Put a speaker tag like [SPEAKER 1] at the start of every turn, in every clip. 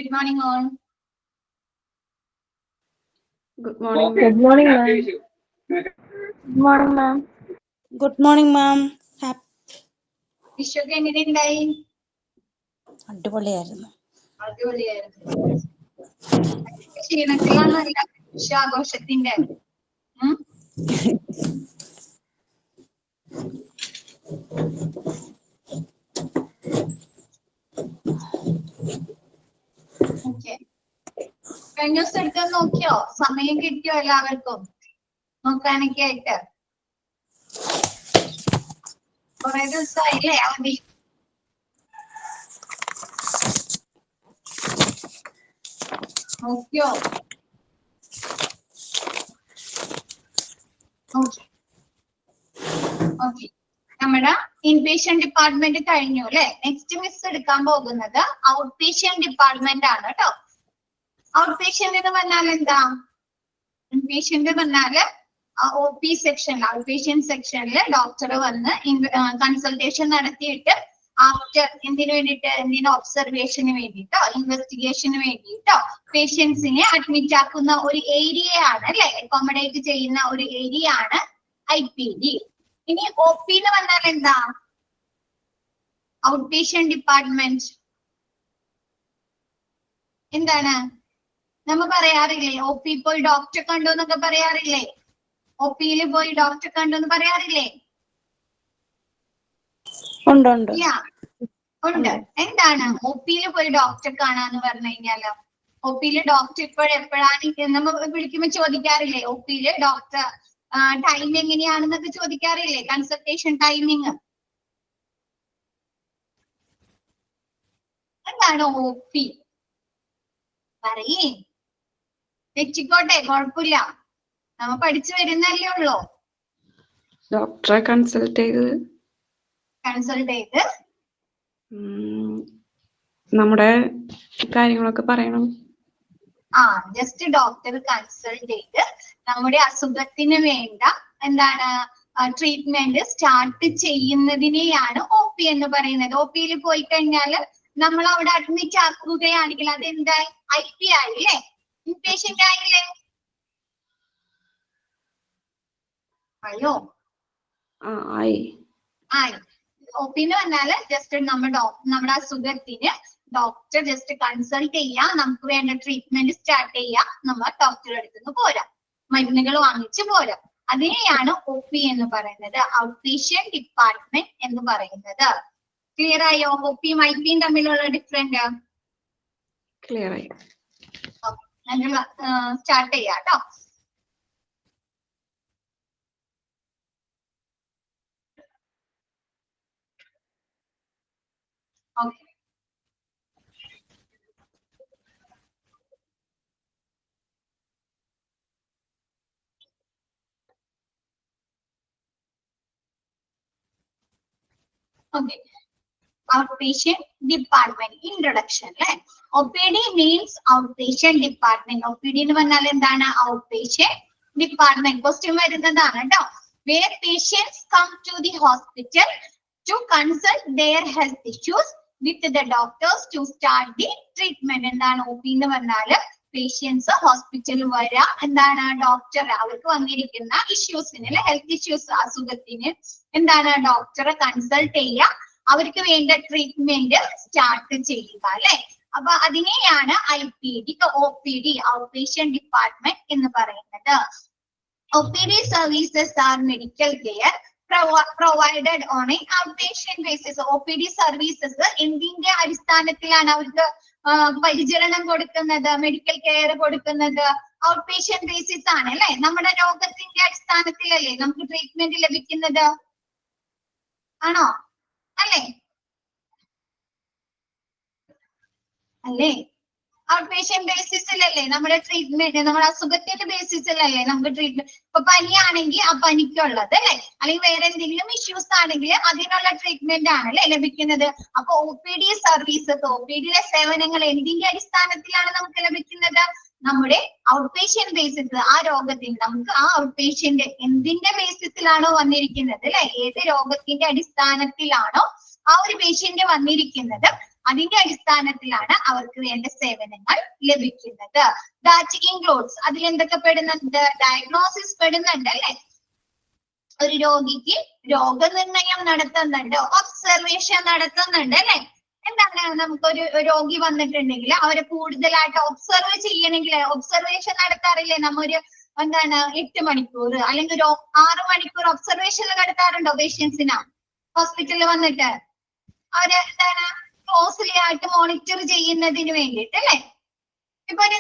[SPEAKER 1] Good morning, all.
[SPEAKER 2] Good morning.
[SPEAKER 3] Good morning, ma'am. Good morning, ma'am.
[SPEAKER 4] Good morning, ma'am.
[SPEAKER 1] വിഷുവൊക്കെ എങ്ങനെയുണ്ടായി?
[SPEAKER 4] അടിപൊളിയായിരുന്നു.
[SPEAKER 1] അടിപൊളിയായിരുന്നു. ക്ഷീണത്തിലാണല്ല വിഷു ആഘോഷത്തിന്റെ. കഴിഞ്ഞ ദിവസം എടുത്ത് നോക്കിയോ? സമയം കിട്ടിയോ എല്ലാവർക്കും നോക്കാനൊക്കെ ആയിട്ട്? കുറെ ദിവസമായില്ലേ അവധി? നോക്കിയോ? ഓക്കെ, നമ്മുടെ ഇൻപേഷ്യന്റ് ഡിപ്പാർട്ട്മെന്റ് കഴിഞ്ഞു അല്ലെ. നെക്സ്റ്റ് മിസ് എടുക്കാൻ പോകുന്നത് ഔട്ട് പേഷ്യന്റ് ഡിപ്പാർട്ട്മെന്റ് ആണ് കേട്ടോ. ഔട്ട് പേഷ്യന്റ് എന്ന് പറഞ്ഞാൽ എന്താ? ഇൻപേഷ്യന്റ് പറഞ്ഞാല് ഒ പി സെക്ഷനിൽ, ഔട്ട് പേഷ്യന്റ് സെക്ഷനിൽ ഡോക്ടർ വന്ന് കൺസൾട്ടേഷൻ നടത്തിയിട്ട് ആഫ്റ്റർ എന്തിനു വേണ്ടിയിട്ട്, ഒബ്സർവേഷന് വേണ്ടിയിട്ടോ ഇൻവെസ്റ്റിഗേഷന് വേണ്ടിയിട്ടോ പേഷ്യൻസിനെ അഡ്മിറ്റ് ആക്കുന്ന ഒരു ഏരിയ ആണ് അല്ലെ, അക്കോമഡേറ്റ് ചെയ്യുന്ന ഒരു ഏരിയ ആണ് IPD. ഇനി ഒ പി എന്ന് പറഞ്ഞാൽ എന്താ? ഔട്ട് പേഷ്യന്റ് ഡിപ്പാർട്ട്മെന്റ് എന്താണ്? നമ്മൾ പറയാറില്ലേ ഒ പി പോയി ഡോക്ടറെ കണ്ടു എന്നൊക്കെ പറയാറില്ലേ? ഒ പിയിൽ പോയി ഡോക്ടറെ കണ്ടു എന്ന് പറയാറില്ലേ?
[SPEAKER 4] ഉണ്ട്.
[SPEAKER 1] എന്താണ് ഒ പിയിൽ പോയി ഡോക്ടറെ കാണാന്ന് പറഞ്ഞു കഴിഞ്ഞാല്? ഒ പിയിൽ ഡോക്ടർ എപ്പോഴാണ് നമ്മൾ വിളിക്കുമ്പോ ചോദിക്കാറില്ലേ? ഒ പിയിൽ ഡോക്ടർ ടൈം എങ്ങനെയാണെന്നൊക്കെ ചോദിക്കാറില്ലേ? കൺസൾട്ടേഷൻ ടൈമിങ് എന്താണ് ഒ പി? പറയേ, തെറ്റിക്കോട്ടെ, കുഴപ്പമില്ല, നമ്മ പഠിച്ചു വരുന്നല്ലേ ഉള്ളൂ.
[SPEAKER 2] ഡോക്ടറെ കൺസൾട്ട് ചെയ്ത് നമ്മുടെ കാര്യങ്ങളൊക്കെ പറയണം.
[SPEAKER 1] ജസ്റ്റ് ഡോക്ടർ കൺസൾട്ട് ചെയ്ത് നമ്മുടെ അസുഖത്തിന് വേണ്ട എന്താണ് ട്രീറ്റ്മെന്റ് സ്റ്റാർട്ട് ചെയ്യുന്നതിനെയാണ് ഒ പി എന്ന് പറയുന്നത്. ഒ പിയിൽ പോയി കഴിഞ്ഞാല് നമ്മൾ അവിടെ അഡ്മിറ്റ് ആക്കുകയാണെങ്കിൽ അതെന്തായി? IP ആയില്ലേ, ഇൻപേഷ്യന്റ് ആയില്ലേ? അയ്യോ
[SPEAKER 2] ആയി.
[SPEAKER 1] ഒ പി എന്ന് പറഞ്ഞാല് ജസ്റ്റ് നമ്മുടെ അസുഖത്തിന് ഡോക്ടർ ജസ്റ്റ് കൺസൾട്ട് ചെയ്യാം, നമുക്ക് വേണ്ട ട്രീറ്റ്മെന്റ് സ്റ്റാർട്ട് ചെയ്യാം, നമ്മൾ ഡോക്ടറുടെ അടുത്ത് നിന്ന് പോരാം, മരുന്നുകൾ വാങ്ങിച്ചു പോരാം. അതിനെയാണ് ഒ പി എന്ന് പറയുന്നത്, ഔട്ട് പേഷ്യന്റ് ഡിപ്പാർട്ട്മെന്റ് എന്ന് പറയുന്നത്. ക്ലിയർ ആയോ? ഒ പിയും IP തമ്മിലുള്ള ഡിഫറൻറ്റ്
[SPEAKER 2] ക്ലിയർ ആയി.
[SPEAKER 1] സ്റ്റാർട്ട് ചെയ്യാം കേട്ടോ. ഓക്കെ, outpatient department introduction അല്ലെ. OPD means outpatient department. OPD എന്ന് പറഞ്ഞാൽ എന്താണ്? outpatient department. ക്വസ്റ്റ്യൻ വരുന്നതാണ് കേട്ടോ. Where patients come to the hospital to consult their health issues with the doctors to start the treatment. എന്താണ് OP എന്ന് പറഞ്ഞാല്? Patients ഹോസ്പിറ്റലിൽ വരാം, എന്താണ് ഡോക്ടർ അവർക്ക് വന്നിരിക്കുന്ന ഇഷ്യൂസിന് അല്ലെ, ഹെൽത്ത് ഇഷ്യൂസ് അസുഖത്തിന് എന്താണ് ഡോക്ടറെ കൺസൾട്ട് ചെയ്യുക, അവർക്ക് വേണ്ട ട്രീറ്റ്മെന്റ് സ്റ്റാർട്ട് ചെയ്യുക അല്ലെ. അപ്പൊ അതിനെയാണ് IPD, OPD, out patient department എന്ന് പറയുന്നത്. OPD services are medical care provided on an outpatient basis. OPD services എന്തിന്റെ അടിസ്ഥാനത്തിലാണ് അവർക്ക് പരിചരണം കൊടുക്കുന്നത്, മെഡിക്കൽ കെയർ കൊടുക്കുന്നത്? ഔട്ട് പേഷ്യന്റ് ബേസിസ് ആണ് അല്ലെ. നമ്മുടെ രോഗത്തിന്റെ അടിസ്ഥാനത്തിലല്ലേ നമുക്ക് ട്രീറ്റ്മെന്റ് ലഭിക്കുന്നത്, ആണോ? അല്ലേ? ഔട്ട് പേഷ്യന്റ് ബേസിസിലല്ലേ നമ്മുടെ ട്രീറ്റ്മെന്റ്, നമ്മുടെ അസുഖത്തിന്റെ ബേസിസിലല്ലേ നമുക്ക് ട്രീറ്റ്മെന്റ്. ഇപ്പൊ പനിയാണെങ്കിൽ ആ പനിക്കുള്ളത് അല്ലെ, അല്ലെങ്കിൽ വേറെ എന്തെങ്കിലും ഇഷ്യൂസ് ആണെങ്കിൽ അതിനുള്ള ട്രീറ്റ്മെന്റ് ആണ് അല്ലെ ലഭിക്കുന്നത്. അപ്പൊ OPD സർവീസസ്, OPDയിലെ സേവനങ്ങൾ എന്തിന്റെ അടിസ്ഥാനത്തിലാണ് നമുക്ക് ലഭിക്കുന്നത്? നമ്മുടെ ഔട്ട് പേഷ്യന്റ് ബേസിസ്. ആ രോഗത്തിന് നമുക്ക് ആ ഔട്ട് പേഷ്യന്റ് എന്തിന്റെ ബേസിസിലാണോ വന്നിരിക്കുന്നത് അല്ലെ, ഏത് രോഗത്തിന്റെ അടിസ്ഥാനത്തിലാണോ ആ ഒരു പേഷ്യന്റ് വന്നിരിക്കുന്നത് അതിന്റെ അടിസ്ഥാനത്തിലാണ് അവർക്ക് വേണ്ട സേവനങ്ങൾ ലഭിക്കുന്നത്. ദാറ്റ് ഇൻക്ലൂഡ്സ്, അതിൽ എന്തൊക്കെ പെടുന്നുണ്ട്? ഡയഗ്നോസിസ് പെടുന്നുണ്ട് അല്ലെ, ഒരു രോഗിക്ക് രോഗനിർണയം നടത്തുന്നുണ്ട്, ഒബ്സർവേഷൻ നടത്തുന്നുണ്ട് അല്ലെ. എന്താണ്, നമുക്കൊരു രോഗി വന്നിട്ടുണ്ടെങ്കിൽ അവരെ കൂടുതലായിട്ട് ഒബ്സർവ് ചെയ്യണമെങ്കിൽ ഒബ്സർവേഷൻ നടത്താറില്ലേ നമ്മൊരു എന്താണ് 8 മണിക്കൂർ അല്ലെങ്കിൽ ഒരു 6 മണിക്കൂർ ഒബ്സർവേഷൻ നടത്താറുണ്ടോ പേഷ്യൻസിന് ഹോസ്പിറ്റലിൽ വന്നിട്ട്? അവര് എന്താണ് ക്ലോസ്ലി ആയിട്ട് മോണിറ്റർ ചെയ്യുന്നതിന് വേണ്ടിയിട്ട് അല്ലെ. ഇപ്പൊ ഒരു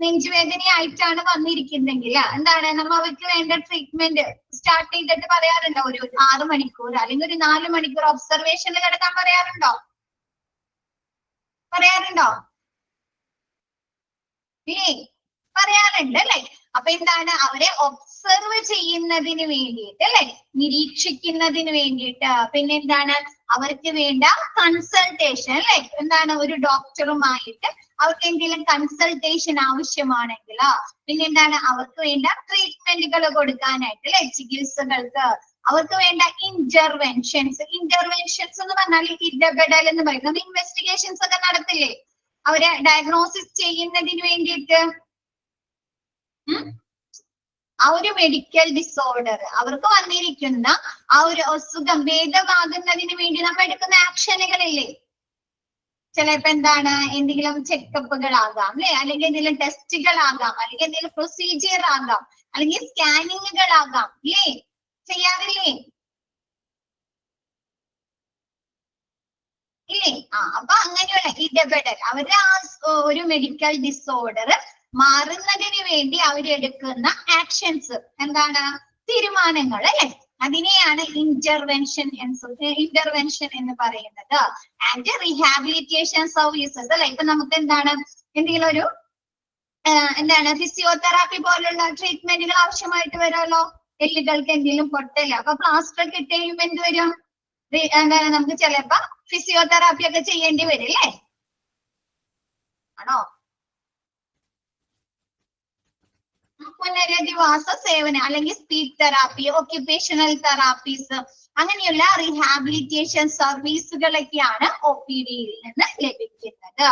[SPEAKER 1] നെഞ്ചുവേദനയായിട്ടാണ് വന്നിരിക്കുന്നെങ്കിൽ എന്താണ് നമ്മ അവർക്ക് വേണ്ട ട്രീറ്റ്മെന്റ് സ്റ്റാർട്ട് ചെയ്തിട്ട് പറയാറുണ്ടോ? ഒരു 6 മണിക്കൂർ അല്ലെങ്കിൽ ഒരു 4 മണിക്കൂർ ഒബ്സർവേഷനിൽ കിടക്കാൻ പറയാറുണ്ടോ? ഇല്ലേ, പറയാറുണ്ട് അല്ലെ. അപ്പൊ എന്താണ്, അവരെ ഒബ്സർവ് ചെയ്യുന്നതിന് വേണ്ടിയിട്ട് അല്ലെ, നിരീക്ഷിക്കുന്നതിന് വേണ്ടിയിട്ട്. പിന്നെ എന്താണ്, അവർക്ക് വേണ്ട കൺസൾട്ടേഷൻ അല്ലെ, എന്താണ് ഒരു ഡോക്ടറുമായിട്ട് അവർക്ക് എന്തെങ്കിലും കൺസൾട്ടേഷൻ ആവശ്യമാണെങ്കിൽ, പിന്നെ എന്താണ് അവർക്ക് വേണ്ട ട്രീറ്റ്മെന്റുകൾ കൊടുക്കാനായിട്ട് അല്ലെ, ചികിത്സകൾക്ക് അവർക്ക് വേണ്ട ഇന്റർവെൻഷൻസ് എന്ന് പറഞ്ഞാൽ ഇടപെടൽ എന്ന് പറയും. നമ്മൾ ഇൻവെസ്റ്റിഗേഷൻസ് ഒക്കെ നടത്തില്ലേ അവരെ ഡയഗ്നോസിസ് ചെയ്യുന്നതിന് വേണ്ടിയിട്ട്. ആ ഒരു മെഡിക്കൽ ഡിസോർഡർ അവർക്ക് വന്നിരിക്കുന്ന ആ ഒരു അസുഖം ഭേദമാകുന്നതിന് വേണ്ടി നമ്മൾ എടുക്കുന്ന ആക്ഷനുകളില്ലേ, ചിലപ്പോ എന്താണ് എന്തെങ്കിലും ചെക്കപ്പുകളാകാം അല്ലെ, അല്ലെങ്കിൽ എന്തെങ്കിലും ടെസ്റ്റുകളാകാം, അല്ലെങ്കിൽ എന്തെങ്കിലും പ്രൊസീജിയർ ആകാം, അല്ലെങ്കിൽ സ്കാനിങ്ങുകളാകാം ഇല്ലേ, ചെയ്യാറില്ലേ ഇല്ലേ? അപ്പൊ അങ്ങനെയുള്ള ഇടപെടൽ അവരുടെ ആ ഒരു മെഡിക്കൽ ഡിസോർഡർ മാറുന്നതിന് വേണ്ടി അവരെടുക്കുന്ന ആക്ഷൻസ് എന്താണ്, തീരുമാനങ്ങൾ അല്ലെ, അതിനെയാണ് ഇന്റർവെൻഷൻ എന്ന് പറയുന്നത്. ആൻഡ് റീഹാബിലിറ്റേഷൻ സർവീസസ് അല്ലെ. ഇപ്പൊ നമുക്ക് എന്താണ് എന്തെങ്കിലും ഒരു എന്താണ് ഫിസിയോതെറാപ്പി പോലുള്ള ട്രീറ്റ്മെന്റുകൾ ആവശ്യമായിട്ട് വരുമല്ലോ. എല്ലുകൾക്ക് എന്തെങ്കിലും പൊട്ടല്ല, അപ്പൊ പ്ലാസ്റ്റർ ഒക്കെ ഇട്ട് കഴിയുമ്പോ എന്ത് വരും, എന്താണ് നമുക്ക് ചിലപ്പോ ഫിസിയോതെറാപ്പി ഒക്കെ ചെയ്യേണ്ടി വരും അല്ലേ, ആണോ? പുനരധിവാസ സേവനം അല്ലെങ്കിൽ സ്പീച്ച് തെറാപ്പി, ഒക്യുപേഷണൽ തെറാപ്പീസ്, അങ്ങനെയുള്ള റീഹാബിലിറ്റേഷൻ സർവീസുകളൊക്കെയാണ് OPD നിന്ന് ലഭിക്കുന്നത്.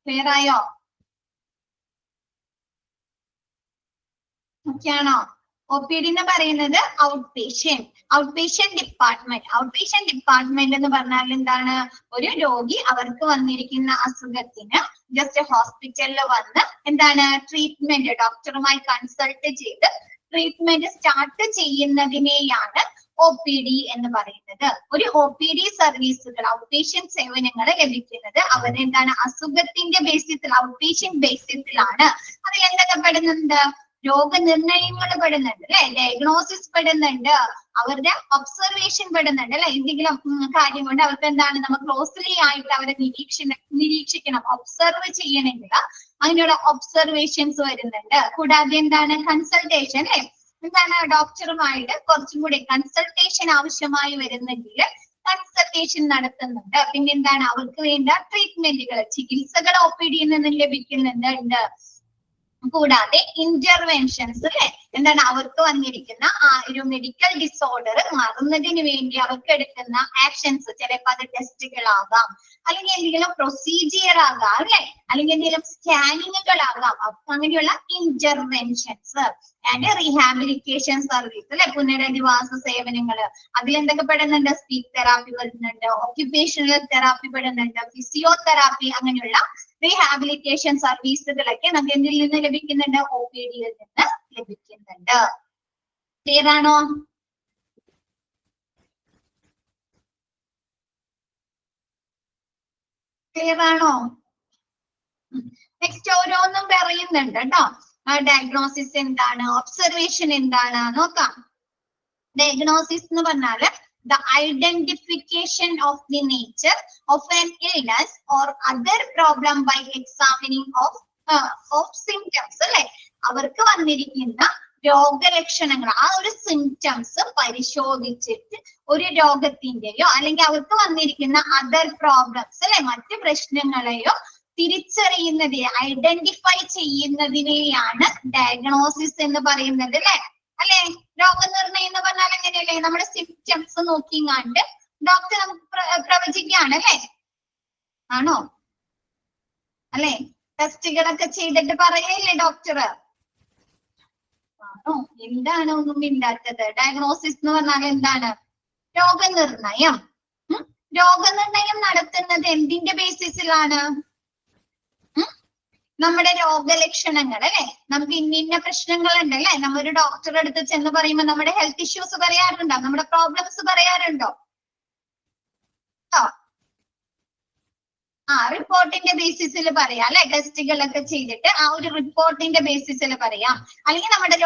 [SPEAKER 1] ക്ലിയർ ആയോ? ഓക്കെയാണോ? OPD എന്ന് പറയുന്നത് ഔട്ട്പേഷ്യൻ ഡിപ്പാർട്ട്മെന്റ് എന്ന് പറഞ്ഞാൽ എന്താണ്, ഒരു രോഗി അവർക്ക് വന്നിരിക്കുന്ന അസുഖത്തിന് ജസ്റ്റ് ഹോസ്പിറ്റലിൽ വന്ന് എന്താണ് ട്രീറ്റ്മെന്റ് ഡോക്ടറുമായി കൺസൾട്ട് ചെയ്ത് ട്രീറ്റ്മെന്റ് സ്റ്റാർട്ട് ചെയ്യുന്നതിനെയാണ് OPD എന്ന് പറയുന്നത്. ഒരു OPD സർവീസുകൾ ഔട്ട്പേഷ്യൻ സേവനങ്ങൾ ലഭിക്കുന്നത് അവരെന്താണ് അസുഖത്തിന്റെ ബേസിസിൽ ഔട്ട്പേഷ്യൻ ബേസിസിലാണ്. അതിൽ എന്തൊക്കെ പെടുന്നുണ്ട്, രോഗനിർണയങ്ങൾ പെടുന്നുണ്ട് അല്ലെ, ഡയഗ്നോസിസ് പെടുന്നുണ്ട്, അവരുടെ ഒബ്സർവേഷൻ പെടുന്നുണ്ട് അല്ലെ. എന്തെങ്കിലും കാര്യം കൊണ്ട് അവർക്ക് എന്താണ് നമ്മൾ ക്ലോസ്ലി ആയിട്ട് അവരെ നിരീക്ഷിക്കണം, ഒബ്സർവ് ചെയ്യണമെങ്കിൽ അങ്ങനെയുള്ള ഒബ്സർവേഷൻസ് വരുന്നുണ്ട്. കൂടാതെ എന്താണ് കൺസൾട്ടേഷൻ അല്ലെ, എന്താണ് ഡോക്ടറുമായിട്ട് കുറച്ചും കൂടി കൺസൾട്ടേഷൻ ആവശ്യമായി വരുന്നെങ്കിൽ കൺസൾട്ടേഷൻ നടത്തുന്നുണ്ട്. പിന്നെ എന്താണ് അവർക്ക് വേണ്ട ട്രീറ്റ്മെന്റുകൾ ചികിത്സകൾ OPD നിന്ന് ലഭിക്കുന്നുണ്ട്. കൂടാതെ ഇന്റർവെൻഷൻസ് അല്ലെ, എന്താണ് അവർക്ക് വന്നിരിക്കുന്ന ആ ഒരു മെഡിക്കൽ ഡിസോർഡർ മാറുന്നതിന് വേണ്ടി അവർക്ക് എടുക്കുന്ന ആക്ഷൻസ്, ചിലപ്പോൾ അത് ടെസ്റ്റുകളാകാം, അല്ലെങ്കിൽ എന്തെങ്കിലും പ്രൊസീജിയർ ആകാം അല്ലെ, അല്ലെങ്കിൽ എന്തെങ്കിലും സ്കാനിങ്ങുകളാകാം. അങ്ങനെയുള്ള ഇന്റർവെൻഷൻസ് ആൻഡ് റീഹാബിലിറ്റേഷൻ സർവീസ് അല്ലെ, പുനരധിവാസ സേവനങ്ങൾ. അതിലെന്തൊക്കെ പെടുന്നുണ്ട്, സ്പീച്ച് തെറാപ്പി വരുന്നുണ്ട്, ഒക്യുപേഷണൽ തെറാപ്പി പെടുന്നുണ്ട്, ഫിസിയോതെറാപ്പി, അങ്ങനെയുള്ള റീഹാബിലിറ്റേഷൻ സർവീസുകളൊക്കെ നമുക്ക് എന്തിൽ നിന്ന് ലഭിക്കുന്നുണ്ട്, OPD-യിൽ നിന്ന് ലഭിക്കുന്നുണ്ട്. ക്ലിയർ ആണോ? നെക്സ്റ്റ് ഓരോന്നും പറയുന്നുണ്ട് കേട്ടോ. ഡയഗ്നോസിസ് എന്താണ്, ഒബ്സർവേഷൻ എന്താണ് നോക്കാം. ഡയഗ്നോസിസ് എന്ന് പറഞ്ഞാല് the identification of the nature of an illness or other problem by examining of symptoms അല്ലെ, അവർക്ക് വന്നിരിക്കുന്ന രോഗലക്ഷണങ്ങൾ ആ ഒരു സിംറ്റംസ് പരിശോധിച്ചിട്ട് ഒരു രോഗത്തിന്റെയോ അല്ലെങ്കിൽ അവർക്ക് വന്നിരിക്കുന്ന അതർ പ്രോബ്ലംസ് അല്ലെ മറ്റ് പ്രശ്നങ്ങളെയോ തിരിച്ചറിയുന്നത് ഐഡന്റിഫൈ ചെയ്യുന്നതിനെയാണ് ഡയഗ്നോസിസ് എന്ന് പറയുന്നത് അല്ലെ. രോഗനിർണയം എന്ന് പറഞ്ഞാൽ എങ്ങനെയല്ലേ, നമ്മുടെ സിംറ്റംസ് നോക്കിങ്ങാണ്ട് ഡോക്ടർ നമുക്ക് പ്രവചിക്കുകയാണ് അല്ലേ? ആണോ? അല്ലെ? ടെസ്റ്റുകളൊക്കെ ചെയ്തിട്ട് പറയല്ലേ ഡോക്ടർ? ആണോ? എന്താണ് ഒന്നും ഇല്ലാത്തത്? ഡയഗ്നോസിസ് എന്ന് പറഞ്ഞാൽ എന്താണ്? രോഗനിർണയം. രോഗനിർണയം നടത്തുന്നത് എന്തിന്റെ ബേസിസിലാണ്? നമ്മുടെ രോഗലക്ഷണങ്ങൾ അല്ലെ? നമുക്ക് ഇന്ന പ്രശ്നങ്ങളുണ്ട് അല്ലെ? നമ്മൊരു ഡോക്ടറുടെ അടുത്ത് ചെന്ന് പറയുമ്പോൾ നമ്മുടെ ഹെൽത്ത് ഇഷ്യൂസ് പറയാറുണ്ടോ? നമ്മുടെ പ്രോബ്ലംസ് പറയാറുണ്ടോ? റിപ്പോർട്ടിന്റെ ബേസിസിൽ പറയാം അല്ലെ? ടെസ്റ്റുകളൊക്കെ ചെയ്തിട്ട് ആ ഒരു റിപ്പോർട്ടിന്റെ ബേസിസിൽ പറയാം. അല്ലെങ്കിൽ നമ്മുടെ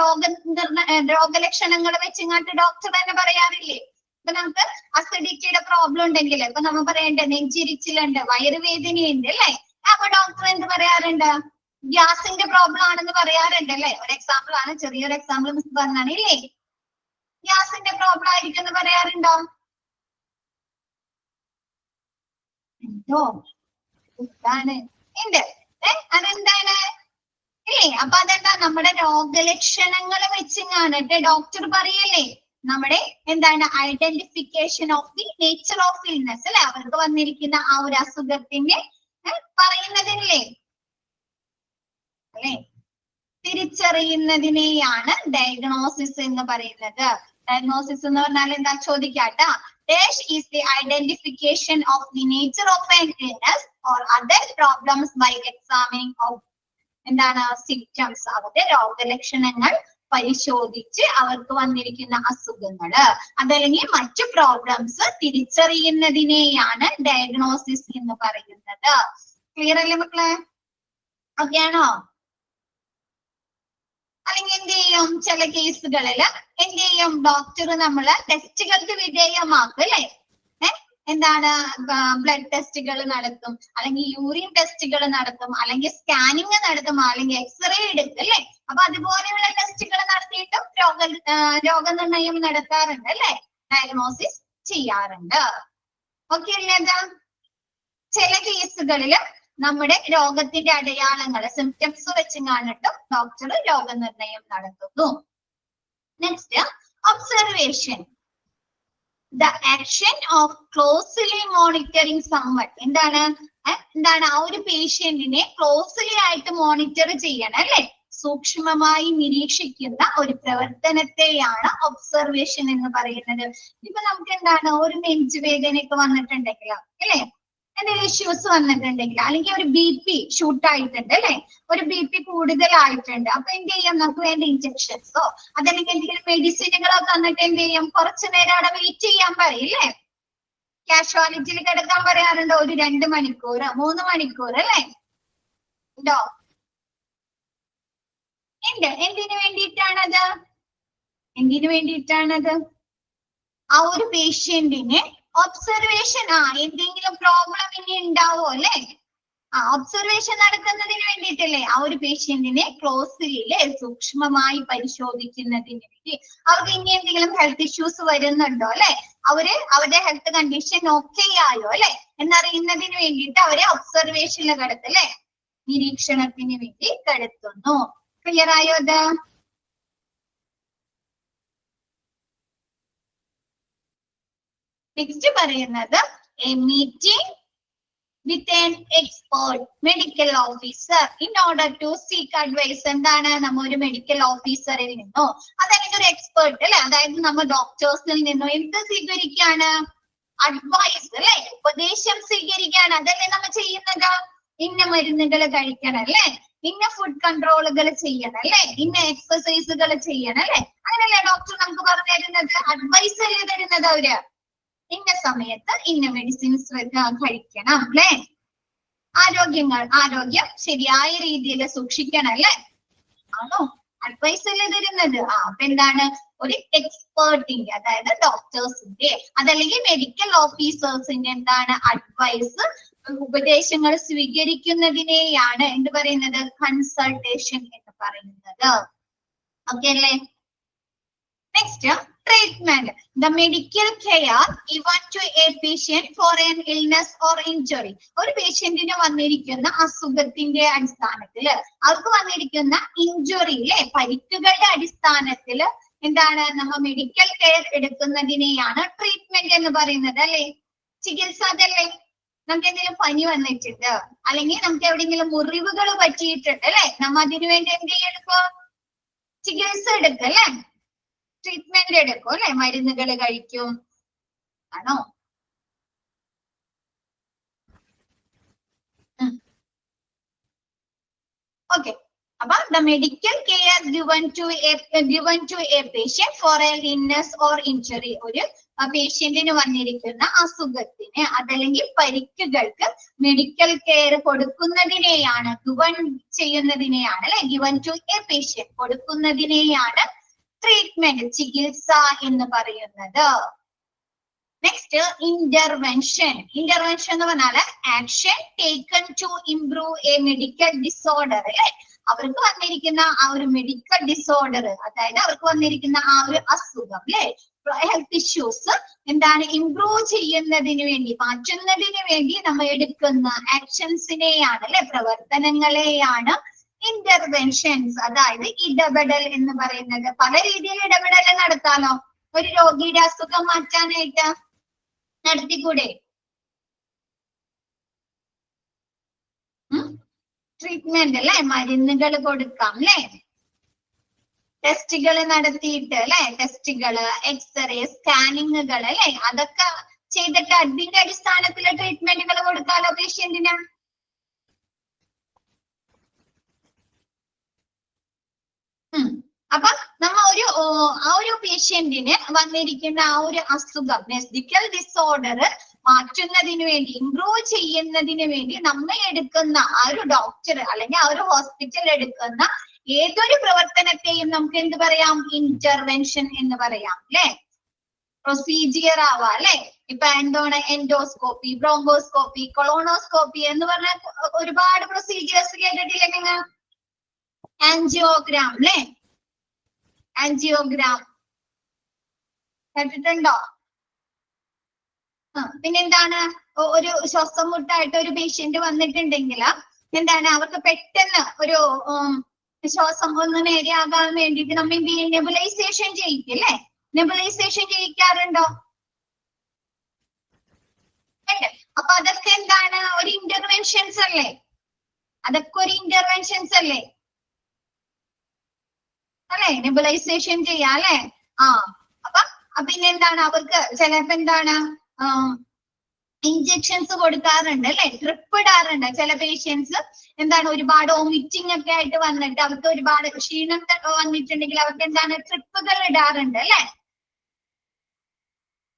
[SPEAKER 1] രോഗലക്ഷണങ്ങൾ വെച്ചിങ്ങാട്ട് ഡോക്ടർ തന്നെ പറയാറില്ലേ? ഇപ്പൊ നമുക്ക് അസിഡിറ്റിയുടെ പ്രോബ്ലം ഉണ്ടെങ്കിൽ ഇപ്പൊ നമ്മൾ പറയണ്ടേ നെഞ്ചിരിച്ചിലുണ്ട്, വയറുവേദനയുണ്ട് അല്ലെ? അപ്പൊ ഡോക്ടർ എന്ത് പറയാറുണ്ട്? ഗ്യാസിന്റെ പ്രോബ്ലം ആണെന്ന് പറയാറുണ്ട് അല്ലെ? ഒരു എക്സാമ്പിൾ ആണ്, ചെറിയൊരു എക്സാമ്പിൾ മിസ് പറഞ്ഞാണ് ഇല്ലേ? ഗ്യാസിന്റെ പ്രോബ്ലം ആയിരിക്കും എന്ന് പറയാറുണ്ടോ? എന്തോ എന്താണ് ഉണ്ട് അതെന്താണ് ഇല്ലേ? അപ്പൊ അതെന്താ? നമ്മുടെ രോഗലക്ഷണങ്ങൾ വെച്ചിങ്ങാണിട്ട് ഡോക്ടർ പറയല്ലേ നമ്മുടെ എന്താണ് identification of the nature of illness അല്ലെ? അവർക്ക് വന്നിരിക്കുന്ന ആ ഒരു അസുഖത്തിന്റെ പറയുന്നതില്ലേ അല്ലെ? തിരിച്ചറിയുന്നതിനെയാണ് ഡയഗ്നോസിസ് എന്ന് പറയുന്നത്. ഡയഗ്നോസിസ് എന്ന് പറഞ്ഞാൽ എന്താ ചോദിക്കാട്ടാ? Dash is the identification of the nature of an illness or other problems by examining of എന്താണ് സിംറ്റംസ്. അവരുടെ രോഗലക്ഷണങ്ങൾ പരിശോധിച്ച് അവർക്ക് വന്നിരിക്കുന്ന അസുഖങ്ങള് അതല്ലെങ്കിൽ മറ്റു പ്രോബ്ലംസ് തിരിച്ചറിയുന്നതിനെയാണ് ഡയഗ്നോസിസ് എന്ന് പറയുന്നത്. ക്ലിയർ അല്ലേ മക്കളെ? ഓക്കെ ആണോ? അല്ലെങ്കിൽ എന്ത് ചെയ്യും? ചില കേസുകളിൽ എന്ത് ചെയ്യും? ഡോക്ടർ നമ്മള് ടെസ്റ്റുകൾക്ക് വിധേയമാക്കും അല്ലെ? എന്താണ് ബ്ലഡ് ടെസ്റ്റുകൾ നടത്തും, അല്ലെങ്കിൽ യൂറിൻ ടെസ്റ്റുകൾ നടത്തും, അല്ലെങ്കിൽ സ്കാനിങ് നടത്തും, അല്ലെങ്കിൽ എക്സ്റേ എടുക്കും അല്ലെ? അപ്പൊ അതുപോലെയുള്ള ടെസ്റ്റുകൾ നടത്തിയിട്ടും രോഗനിർണയം നടത്താറുണ്ട് അല്ലെ? ഡയഗ്നോസിസ് ചെയ്യാറുണ്ട്. ഓക്കെ അല്ലേ? ചില കേസുകളില് നമ്മുടെ രോഗത്തിന്റെ അടയാളങ്ങൾ സിംറ്റംസ് വെച്ച് കാണിട്ടും ഡോക്ടർ രോഗനിർണയം നടത്തുന്നു. Next observation. The action of closely monitoring someone. എന്താണ് ആ ഒരു പേഷ്യന്റിനെ ക്ലോസ്ലി ആയിട്ട് മോണിറ്റർ ചെയ്യണം അല്ലെ? സൂക്ഷ്മമായി നിരീക്ഷിക്കുന്ന ഒരു പ്രവർത്തനത്തെയാണ് ഒബ്സർവേഷൻ എന്ന് പറയുന്നത്. ഇപ്പൊ നമുക്ക് എന്താണ് ഒരു നെഞ്ചുവേദനയൊക്കെ വന്നിട്ടുണ്ടെങ്കിലോ അല്ലെ? എന്തെങ്കിലും ഇഷ്യൂസ് വന്നിട്ടുണ്ടെങ്കിൽ അല്ലെങ്കിൽ ഒരു BP ഷൂട്ട് ആയിട്ടുണ്ട് അല്ലെ? ഒരു BP കൂടുതലായിട്ടുണ്ട്. അപ്പൊ എന്ത് ചെയ്യാം? നമുക്ക് വേണ്ട ഇഞ്ചക്ഷൻസോ അതല്ലെങ്കിൽ എന്തെങ്കിലും മെഡിസിനുകളോ തന്നിട്ട് എന്ത് ചെയ്യും? കുറച്ചു നേരം അവിടെ വെയിറ്റ് ചെയ്യാൻ പറയില്ലേ? കാഷ്വാലിറ്റിയിൽ കിടക്കാൻ പറയാറുണ്ടോ? ഒരു 2 മണിക്കൂർ 3 മണിക്കൂർ അല്ലെ? ഉണ്ടോ? ഉണ്ട്. എന്തിനു വേണ്ടിയിട്ടാണത്? ആ ഒരു പേഷ്യന്റിന് ഒബ്സർവേഷൻ എന്തെങ്കിലും പ്രോബ്ലം ഇനി ഉണ്ടാവോ അല്ലെ? ഒബ്സർവേഷൻ നടത്തുന്നതിന് വേണ്ടിയിട്ടല്ലേ? ആ ഒരു പേഷ്യന്റിനെ ക്ലോസ്ലി സൂക്ഷ്മമായി പരിശോധിക്കുന്നതിന് വേണ്ടി. അവർക്ക് ഇനി എന്തെങ്കിലും ഹെൽത്ത് ഇഷ്യൂസ് വരുന്നുണ്ടോ അല്ലെ? അവരുടെ ഹെൽത്ത് കണ്ടീഷൻ ഓക്കെ ആയോ അല്ലെ എന്നറിയുന്നതിന് വേണ്ടിയിട്ട് അവരെ ഒബ്സർവേഷനിൽ കടത്തല്ലേ? നിരീക്ഷണത്തിന് വേണ്ടി കടത്തുന്നു. ക്ലിയർ ആയോ? അത് നെക്സ്റ്റ് പറയുന്നത് A meeting with an expert medical officer in order to seek advice. എന്താണ്? നമ്മ ഒരു മെഡിക്കൽ ഓഫീസറിൽ നിന്നോ അതല്ലെങ്കിൽ ഒരു എക്സ്പേർട്ട് അല്ലെ? അതായത് നമ്മൾ ഡോക്ടേഴ്സിൽ നിന്നോ എന്ത് സ്വീകരിക്കാണ്? അഡ്വൈസ് അല്ലെ? ഉപദേശം സ്വീകരിക്കാണ്. അതല്ലേ നമ്മൾ ചെയ്യുന്നത്? ഇന്ന മരുന്നുകൾ കഴിക്കണം അല്ലെ? ഇന്ന ഫുഡ് കൺട്രോളുകൾ ചെയ്യണം അല്ലെ? ഇന്ന എക്സസൈസുകൾ ചെയ്യണം അല്ലെ? അങ്ങനല്ലേ ഡോക്ടർ നമുക്ക് പറഞ്ഞു തരുന്നത്? അഡ്വൈസ് അല്ലേ തരുന്നത് അവര്? ഇന്ന സമയത്ത് ഇന്ന മെഡിസിൻസ് കഴിക്കണം അല്ലെ? ആരോഗ്യം ശരിയായ രീതിയിൽ സൂക്ഷിക്കണം അല്ലെ? ആണോ? അഡ്വൈസ് അല്ലേ തരുന്നത്? അപ്പൊ എന്താണ്? ഒരു എക്സ്പേർട്ടിന്റെ അതായത് ഡോക്ടേഴ്സിന്റെ അതല്ലെങ്കിൽ മെഡിക്കൽ ഓഫീസേഴ്സിന്റെ എന്താണ് അഡ്വൈസ് ഉപദേശങ്ങൾ സ്വീകരിക്കുന്നതിനെയാണ് എന്ത് പറയുന്നത്? കൺസൾട്ടേഷൻ എന്ന് പറയുന്നത്. ഓക്കെ അല്ലേ? Next treatment. The medical care given to a patient for an illness or injury. ഒരു പേഷ്യന്റിന് വന്നിരിക്കുന്ന അസുഖത്തിന്റെ അടിസ്ഥാനത്തില് അവർക്ക് വന്നിരിക്കുന്ന ഇഞ്ചുറിയിലെ പരിക്കുകളുടെ അടിസ്ഥാനത്തില് എന്താണ് നമ്മ മെഡിക്കൽ കെയർ എടുക്കുന്നതിനെയാണ് ട്രീറ്റ്മെന്റ് എന്ന് പറയുന്നത് അല്ലെ. ചികിത്സ അതല്ലേ. നമുക്ക് എന്തെങ്കിലും പനി വന്നിട്ടുണ്ട് അല്ലെങ്കിൽ നമുക്ക് എവിടെയെങ്കിലും മുറിവുകൾ പറ്റിയിട്ടുണ്ട് അല്ലെ, നമ്മ അതിനു വേണ്ടി എന്ത് ചെയ്യെടുക്കും? ചികിത്സ എടുക്കും അല്ലെ, ട്രീറ്റ്മെന്റ് എടുക്കും അല്ലെ, മരുന്നുകൾ കഴിക്കും. ആണോ? ഓക്കെ. അപ്പൊ the medical care given to a patient for an illness or injury, ഒരു പേഷ്യന്റിന് വന്നിരിക്കുന്ന അസുഖത്തിന് അതല്ലെങ്കിൽ പരിക്കുകൾക്ക് മെഡിക്കൽ കെയർ കൊടുക്കുന്നതിനെയാണ്, ഗിവൺ ചെയ്യുന്നതിനെയാണ് അല്ലെ, ഗിവൺ ടു എ പേഷ്യന്റ് കൊടുക്കുന്നതിനെയാണ് ട്രീറ്റ്മെന്റ്, ചികിത്സ എന്ന് പറയുന്നത്. Next intervention. ഇന്റർവെൻഷൻ എന്ന് പറഞ്ഞാല് action taken to improve a medical disorder അല്ലെ, അവർക്ക് വന്നിരിക്കുന്ന ആ ഒരു മെഡിക്കൽ ഡിസോർഡർ, അതായത് അവർക്ക് വന്നിരിക്കുന്ന ആ ഒരു അസുഖം അല്ലെ, ഹെൽത്ത് ഇഷ്യൂസ് എന്താണ് ഇംപ്രൂവ് ചെയ്യുന്നതിന് വേണ്ടി, മാറ്റുന്നതിന് വേണ്ടി നമ്മൾ എടുക്കുന്ന ആക്ഷൻസിനെയാണ് അല്ലെ, പ്രവർത്തനങ്ങളെയാണ് ഇന്റർവെൻഷൻസ്, അതായത് ഇടപെടൽ എന്ന് പറയുന്നത്. പല രീതിയിൽ ഇടപെടൽ നടത്താലോ. ഒരു രോഗിയുടെ അസുഖം മാറ്റാനായിട്ട് നടത്തിക്കൂടെ? ട്രീറ്റ്മെന്റ് അല്ലെ, മരുന്നുകൾ കൊടുക്കാം അല്ലെ, ടെസ്റ്റുകൾ നടത്തിയിട്ട് അല്ലെ, ടെസ്റ്റുകള്, എക്സ്റേ, സ്കാനിങ്ങുകൾ അല്ലെ, അതൊക്കെ ചെയ്തിട്ട് അതിന്റെ അടിസ്ഥാനത്തിൽ ട്രീറ്റ്മെന്റുകൾ കൊടുക്കാലോ പേഷ്യന്റിന്. അപ്പൊ നമ്മ ആ ഒരു പേഷ്യന്റിന് വന്നിരിക്കുന്ന ആ ഒരു അസുഖം, മെഡിക്കൽ ഡിസോർഡർ മാറ്റുന്നതിന് വേണ്ടി, ഇംപ്രൂവ് ചെയ്യുന്നതിന് വേണ്ടി നമ്മൾ എടുക്കുന്ന ആ ഒരു ഡോക്ടർ അല്ലെങ്കിൽ ആ ഒരു ഹോസ്പിറ്റൽ എടുക്കുന്ന ഏതൊരു പ്രവർത്തനത്തെയും നമുക്ക് എന്ത് പറയാം? ഇന്റർവെൻഷൻ എന്ന് പറയാം അല്ലെ. പ്രൊസീജിയർ ആവാം അല്ലെ. ഇപ്പൊ എന്താണ് എൻഡോസ്കോപ്പി, ബ്രോങ്കോസ്കോപ്പി, കൊളോണോസ്കോപ്പി എന്ന് പറഞ്ഞ ഒരുപാട് പ്രൊസീജിയേഴ്സ് കേട്ടിട്ടില്ലേ നിങ്ങൾ? ആൻജിയോഗ്രാം അല്ലെ, ആൻജിയോഗ്രാം കേട്ടിട്ടുണ്ടോ? പിന്നെന്താണ്, ഒരു ശ്വാസം മുട്ടായിട്ട് ഒരു പേഷ്യന്റ് വന്നിട്ടുണ്ടെങ്കിൽ എന്താണ് അവർക്ക് പെട്ടെന്ന് ഒരു ശ്വാസം ഒന്ന് നേരെയാകാൻ വേണ്ടിയിട്ട് നമ്മൾ എന്ത് ചെയ്യും? നെബുലൈസേഷൻ ചെയ്യിക്കും അല്ലെ. നെബുലൈസേഷൻ ചെയ്യിക്കാറുണ്ടോ? അപ്പൊ അതൊക്കെ എന്താണ്? ഒരു ഇന്റർവെൻഷൻസ് അല്ലേ? അതൊക്കെ ഒരു ഇന്റർവെൻഷൻസ് അല്ലേ? അല്ലെ, നെബുലൈസേഷൻ ചെയ്യാം അല്ലെ. അപ്പൊ പിന്നെന്താണ്, അവർക്ക് ചിലപ്പോ എന്താണ് ഇഞ്ചക്ഷൻസ് കൊടുക്കാറുണ്ട് അല്ലെ, ട്രിപ്പ് ഇടാറുണ്ട്. ചില പേഷ്യൻസ് എന്താണ് ഒരുപാട് വോമിറ്റിംഗ് ഒക്കെ ആയിട്ട് വന്നിട്ട് അവർക്ക് ഒരുപാട് ക്ഷീണം വന്നിട്ടുണ്ടെങ്കിൽ അവർക്ക് എന്താണ് ട്രിപ്പുകൾ ഇടാറുണ്ട് അല്ലെ.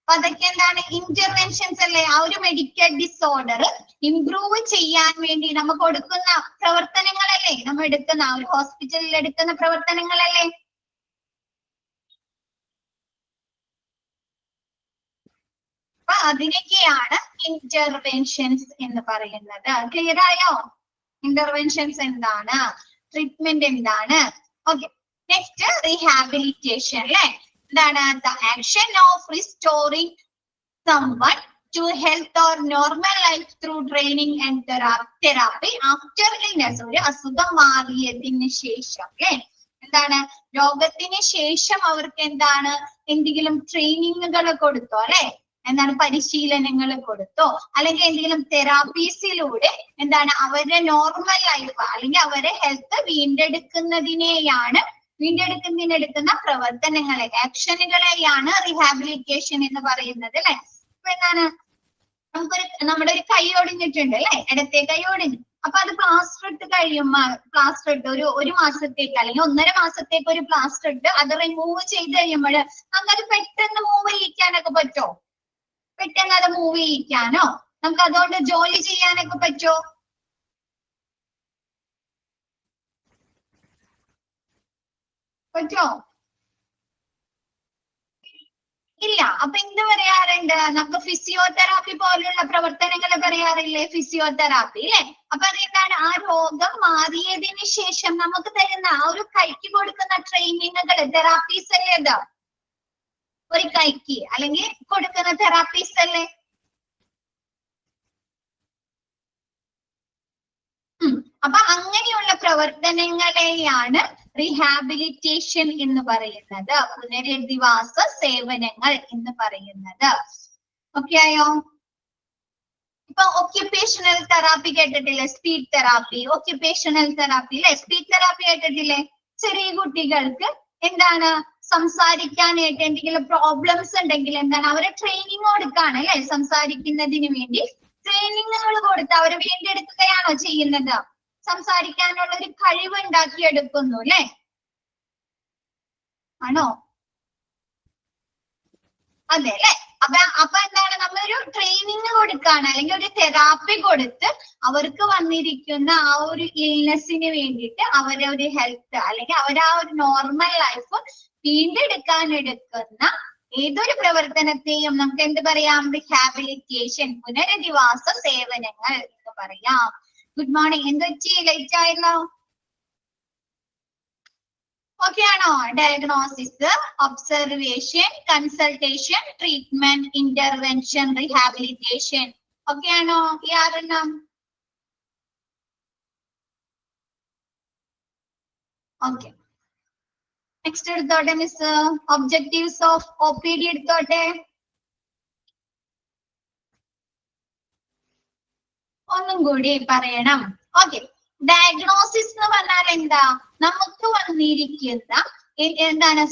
[SPEAKER 1] അപ്പൊ അതൊക്കെ എന്താണ്? ഇന്റർവെൻഷൻസ് അല്ലേ. ആ ഒരു മെഡിക്കൽ ഡിസോർഡർ ഇംപ്രൂവ് ചെയ്യാൻ വേണ്ടി നമ്മൾ കൊടുക്കുന്ന പ്രവർത്തനങ്ങളല്ലേ, നമ്മൾ എടുക്കുന്ന ആ ഒരു ഹോസ്പിറ്റലിൽ എടുക്കുന്ന പ്രവർത്തനങ്ങളല്ലേ. അപ്പൊ അതിനൊക്കെയാണ് ഇന്റർവെൻഷൻസ് എന്ന് പറയുന്നത്. ക്ലിയർ ആയോ? ഇന്റർവെൻഷൻസ് എന്താണ്, ട്രീറ്റ്മെന്റ് എന്താണ്? ഓക്കെ. നെക്സ്റ്റ് റീഹാബിലിറ്റേഷൻ അല്ലെ. എന്താണ്? The action of restoring someone to health or normal life through training and therapy after illness. ഒരു അസുഖം മാറിയതിന് ശേഷം അല്ലെ, എന്താണ് രോഗത്തിന് ശേഷം അവർക്ക് എന്താണ് എന്തെങ്കിലും ട്രെയിനിങ്ങുകൾ കൊടുത്തോ അല്ലെ, എന്താണ് പരിശീലനങ്ങൾ കൊടുത്തോ, അല്ലെങ്കിൽ എന്തെങ്കിലും തെറാപ്പീസിലൂടെ എന്താണ് അവരുടെ നോർമൽ ലൈഫ് അല്ലെങ്കിൽ അവരുടെ ഹെൽത്ത് വീണ്ടെടുക്കുന്നതിനെടുക്കുന്ന പ്രവർത്തനങ്ങളെ, ആക്ഷനുകളെയാണ് റീഹാബിലിറ്റേഷൻ എന്ന് പറയുന്നത് അല്ലെ. അപ്പൊ എന്താണ്, നമ്മുടെ ഒരു കൈ ഒടിഞ്ഞിട്ടുണ്ട് അല്ലെ, ഇടത്തെ കൈ ഒടിഞ്ഞു. അപ്പൊ അത് പ്ലാസ്റ്റർ ഇട്ട് പ്ലാസ്റ്റർ ഇട്ട് ഒരു മാസത്തേക്ക് അല്ലെങ്കിൽ 1.5 മാസത്തേക്ക് ഒരു പ്ലാസ്റ്റർ ഇട്ട് അത് റിമൂവ് ചെയ്ത് കഴിയുമ്പോൾ നമുക്ക് പെട്ടെന്ന് മൂവ് ചെയ്യിക്കാനൊക്കെ പറ്റോ? പെട്ടെന്ന് അത് മൂവ് ചെയ്യിക്കാനോ നമുക്ക് അതുകൊണ്ട് ജോലി ചെയ്യാനൊക്കെ പറ്റോ? പറ്റോ? ഇല്ല. അപ്പൊ എന്ത് പറയാറുണ്ട്? നമുക്ക് ഫിസിയോതെറാപ്പി പോലുള്ള പ്രവർത്തനങ്ങൾ പറയാറില്ലേ, ഫിസിയോതെറാപ്പി അല്ലെ. അപ്പൊ അതെന്താണ്? ആ രോഗം മാറിയതിന് ശേഷം നമുക്ക് തരുന്ന ആ ഒരു കൈക്ക് കൊടുക്കുന്ന ട്രെയിനിങ്ങുകൾ, തെറാപ്പീസ് അല്ലേ അത്? ഒരു കൈക്ക് അല്ലെങ്കിൽ കൊടുക്കുന്ന തെറാപ്പീസ് അല്ലേ? അപ്പൊ അങ്ങനെയുള്ള പ്രവർത്തനങ്ങളെയാണ് റീഹാബിലിറ്റേഷൻ എന്ന് പറയുന്നത്, പുനരധിവാസ സേവനങ്ങൾ എന്ന് പറയുന്നത്. ഓക്കെ ആയോ? ഇപ്പൊ ഒക്യുപേഷണൽ തെറാപ്പി കേട്ടിട്ടില്ലേ? സ്പീച്ച് തെറാപ്പി, ഒക്യുപേഷണൽ തെറാപ്പി അല്ലെ? സ്പീച്ച് തെറാപ്പി കേട്ടിട്ടില്ലേ? ചെറിയ കുട്ടികൾക്ക് എന്താണ് സംസാരിക്കാനായിട്ട് എന്തെങ്കിലും പ്രോബ്ലംസ് ഉണ്ടെങ്കിൽ എന്താണ് അവരെ ട്രെയിനിങ് കൊടുക്കാണ് അല്ലെ? സംസാരിക്കുന്നതിന് വേണ്ടി ട്രെയിനിങ്ങുകൾ കൊടുത്ത് അവരെ വീണ്ടെടുക്കുകയാണോ ചെയ്യുന്നത്? സംസാരിക്കാനുള്ള ഒരു കഴിവ് ഉണ്ടാക്കിയെടുക്കുന്നു അല്ലെ? ആണോ? അതെ അല്ലെ? അപ്പൊ എന്താണ് നമ്മളൊരു ട്രെയിനിങ് കൊടുക്കാണ് അല്ലെങ്കിൽ ഒരു തെറാപ്പി കൊടുത്ത് അവർക്ക് വന്നിരിക്കുന്ന ആ ഒരു ഇൽനെസ്സിന് വേണ്ടിയിട്ട് അവരെ ഒരു ഹെൽത്ത് അല്ലെങ്കിൽ അവരെ ആ ഒരു നോർമൽ ലൈഫ് വീണ്ടെടുക്കാൻ എടുക്കുന്ന ഏതൊരു പ്രവർത്തനത്തെയും നമുക്ക് എന്ത് പറയാം? റീഹാബിലിറ്റേഷൻ, പുനരധിവാസ സേവനങ്ങൾ എന്ന് പറയാം. Good morning. എന്ത് പറ്റി? ലേറ്റ് ആയല്ലോ? ഓക്കെ ആണോ? Diagnosis, observation, consultation, treatment, intervention, rehabilitation. Okay ആണോ? ഈ ആറെണ്ണം. ഓക്കെ, നെക്സ്റ്റ് എടുത്തോട്ടെ മിസ്. ഒബ്ജക്റ്റീവ്സ് ഓഫ് OPD എടുത്തോട്ടെ. ഒന്നും കൂടി പറയണം. ഓക്കെ, ഡയഗ്നോസിസ് എന്ന് പറഞ്ഞാൽ എന്താ? നമുക്ക് വന്നിരിക്കുന്ന എന്താണ്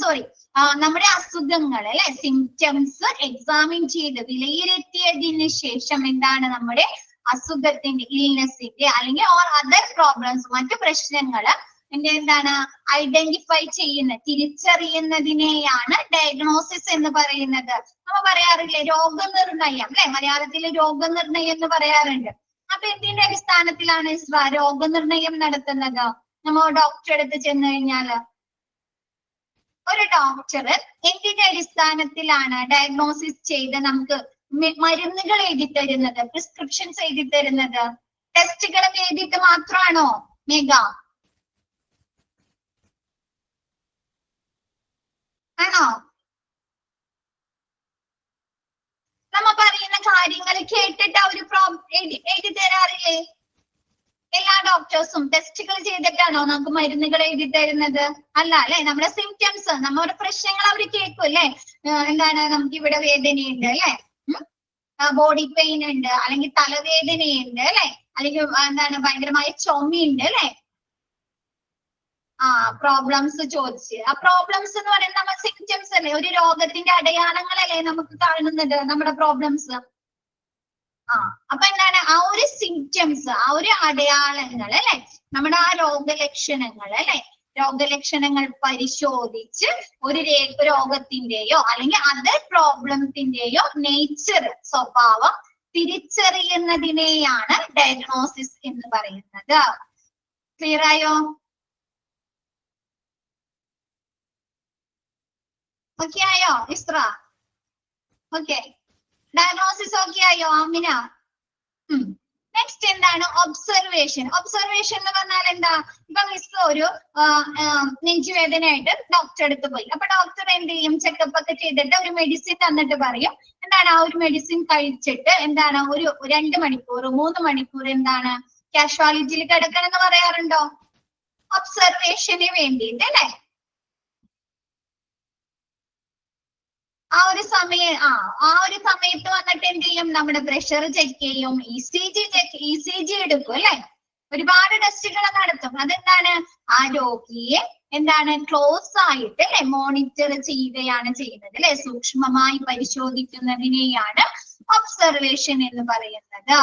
[SPEAKER 1] നമ്മുടെ അസുഖങ്ങൾ അല്ലെ, സിംറ്റംസ് എക്സാമിൻ ചെയ്ത് വിലയിരുത്തിയതിന് ശേഷം എന്താണ് നമ്മുടെ അസുഖത്തിന്റെ ഇൽനെസിന്റെ അല്ലെങ്കിൽ ഓർ അതർ പ്രോബ്ലംസ്, മറ്റു പ്രശ്നങ്ങള് എന്താണ് ഐഡന്റിഫൈ ചെയ്യുന്ന തിരിച്ചറിയുന്നതിനെയാണ് ഡയഗ്നോസിസ് എന്ന് പറയുന്നത്. നമ്മൾ പറയാറില്ലേ രോഗനിർണയം അല്ലെ? മലയാളത്തിൽ രോഗനിർണയം എന്ന് പറയാറുണ്ട്. അപ്പൊ എന്തിന്റെ അടിസ്ഥാനത്തിലാണ് രോഗനിർണയം നടത്തുന്നത്? നമ്മൾ ഡോക്ടറെ അടുത്ത് ചെന്ന് കഴിഞ്ഞാല് ഒരു ഡോക്ടർ എന്തിന്റെ അടിസ്ഥാനത്തിലാണ് ഡയഗ്നോസിസ് ചെയ്ത് നമുക്ക് മരുന്നുകൾ എഴുതി തരുന്നത്, പ്രിസ്ക്രിപ്ഷൻസ് എഴുതി തരുന്നത്? ടെസ്റ്റുകൾ എഴുതിയിട്ട് മാത്രമാണോ മേഘ? ആണോ? നമ്മ പറയുന്ന കാര്യങ്ങൾ കേട്ടിട്ട് അവര് എഴുതി തരാറില്ലേ? എല്ലാ ഡോക്ടേഴ്സും ടെസ്റ്റുകൾ ചെയ്തിട്ടാണോ നമുക്ക് മരുന്നുകൾ എഴുതി തരുന്നത്? അല്ല അല്ലെ? നമ്മുടെ സിംറ്റംസ്, നമ്മുടെ പ്രശ്നങ്ങൾ അവര് കേൾക്കും അല്ലെ? എന്താണ് നമുക്ക് ഇവിടെ വേദനയുണ്ട് അല്ലെ, ബോഡി പെയിൻ ഉണ്ട്, അല്ലെങ്കിൽ തലവേദനയുണ്ട് അല്ലെ, അല്ലെങ്കിൽ എന്താണ് ഭയങ്കരമായ ചുമയുണ്ട് അല്ലെ, പ്രോബ്ലംസ് ചോദിച്ച്. ആ പ്രോബ്ലംസ് എന്ന് പറയുന്നത് നമ്മുടെ സിംറ്റംസ് അല്ലേ, ഒരു രോഗത്തിന്റെ അടയാളങ്ങളല്ലേ നമുക്ക് കാണുന്നത് നമ്മുടെ പ്രോബ്ലംസ്. അപ്പൊ എന്താണ് ആ ഒരു സിംറ്റംസ്, ആ ഒരു അടയാളങ്ങൾ അല്ലെ, നമ്മുടെ ആ രോഗലക്ഷണങ്ങൾ അല്ലെ, രോഗലക്ഷണങ്ങൾ പരിശോധിച്ച് ഒരു രോഗത്തിന്റെയോ അല്ലെങ്കിൽ അതർ പ്രോബ്ലത്തിന്റെയോ നേച്ചർ, സ്വഭാവം തിരിച്ചറിയുന്നതിനെയാണ് ഡയഗ്നോസിസ് എന്ന് പറയുന്നത്. ക്ലിയർ ആയോ? ഓക്കെ ആയോ ഇസ്ര? ഓക്കെ, ഡയഗ്നോസിസ് ഓക്കെ ആയോ ആമിന? നെക്സ്റ്റ് എന്താണ് ഒബ്സർവേഷൻ. ഒബ്സർവേഷൻ എന്ന് പറഞ്ഞാൽ എന്താ? ഇപ്പൊ മിസ് ഒരു നെഞ്ചുവേദനയായിട്ട് ഡോക്ടറെ അടുത്ത് പോയി. അപ്പൊ ഡോക്ടർ എന്ത് ചെയ്യും? ചെക്കപ്പ് ഒക്കെ ചെയ്തിട്ട് ഒരു മെഡിസിൻ തന്നിട്ട് പറയും എന്താണ് ആ ഒരു മെഡിസിൻ കഴിച്ചിട്ട് എന്താണ് ഒരു 2 മണിക്കൂർ 3 മണിക്കൂർ എന്താണ് കാഷ്വാലിറ്റിയിൽ കിടക്കണം എന്ന് പറയാറുണ്ടോ? ഒബ്സർവേഷന് വേണ്ടിയിട്ട് അല്ലെ? ആ ഒരു സമയത്ത് വന്നിട്ട് എന്ത് ചെയ്യും? നമ്മുടെ പ്രഷർ ചെക്ക് ചെയ്യും, ECG എടുക്കും അല്ലെ, ഒരുപാട് ടെസ്റ്റുകൾ നടത്തും. അതെന്താണ് ആ രോഗിയെ എന്താണ് ക്ലോസ് ആയിട്ട് അല്ലെ മോണിറ്റർ ചെയ്യുകയാണ് ചെയ്യുന്നത് അല്ലെ, സൂക്ഷ്മമായി പരിശോധിക്കുന്നതിനെയാണ് ഒബ്സർവേഷൻ എന്ന് പറയുന്നത്.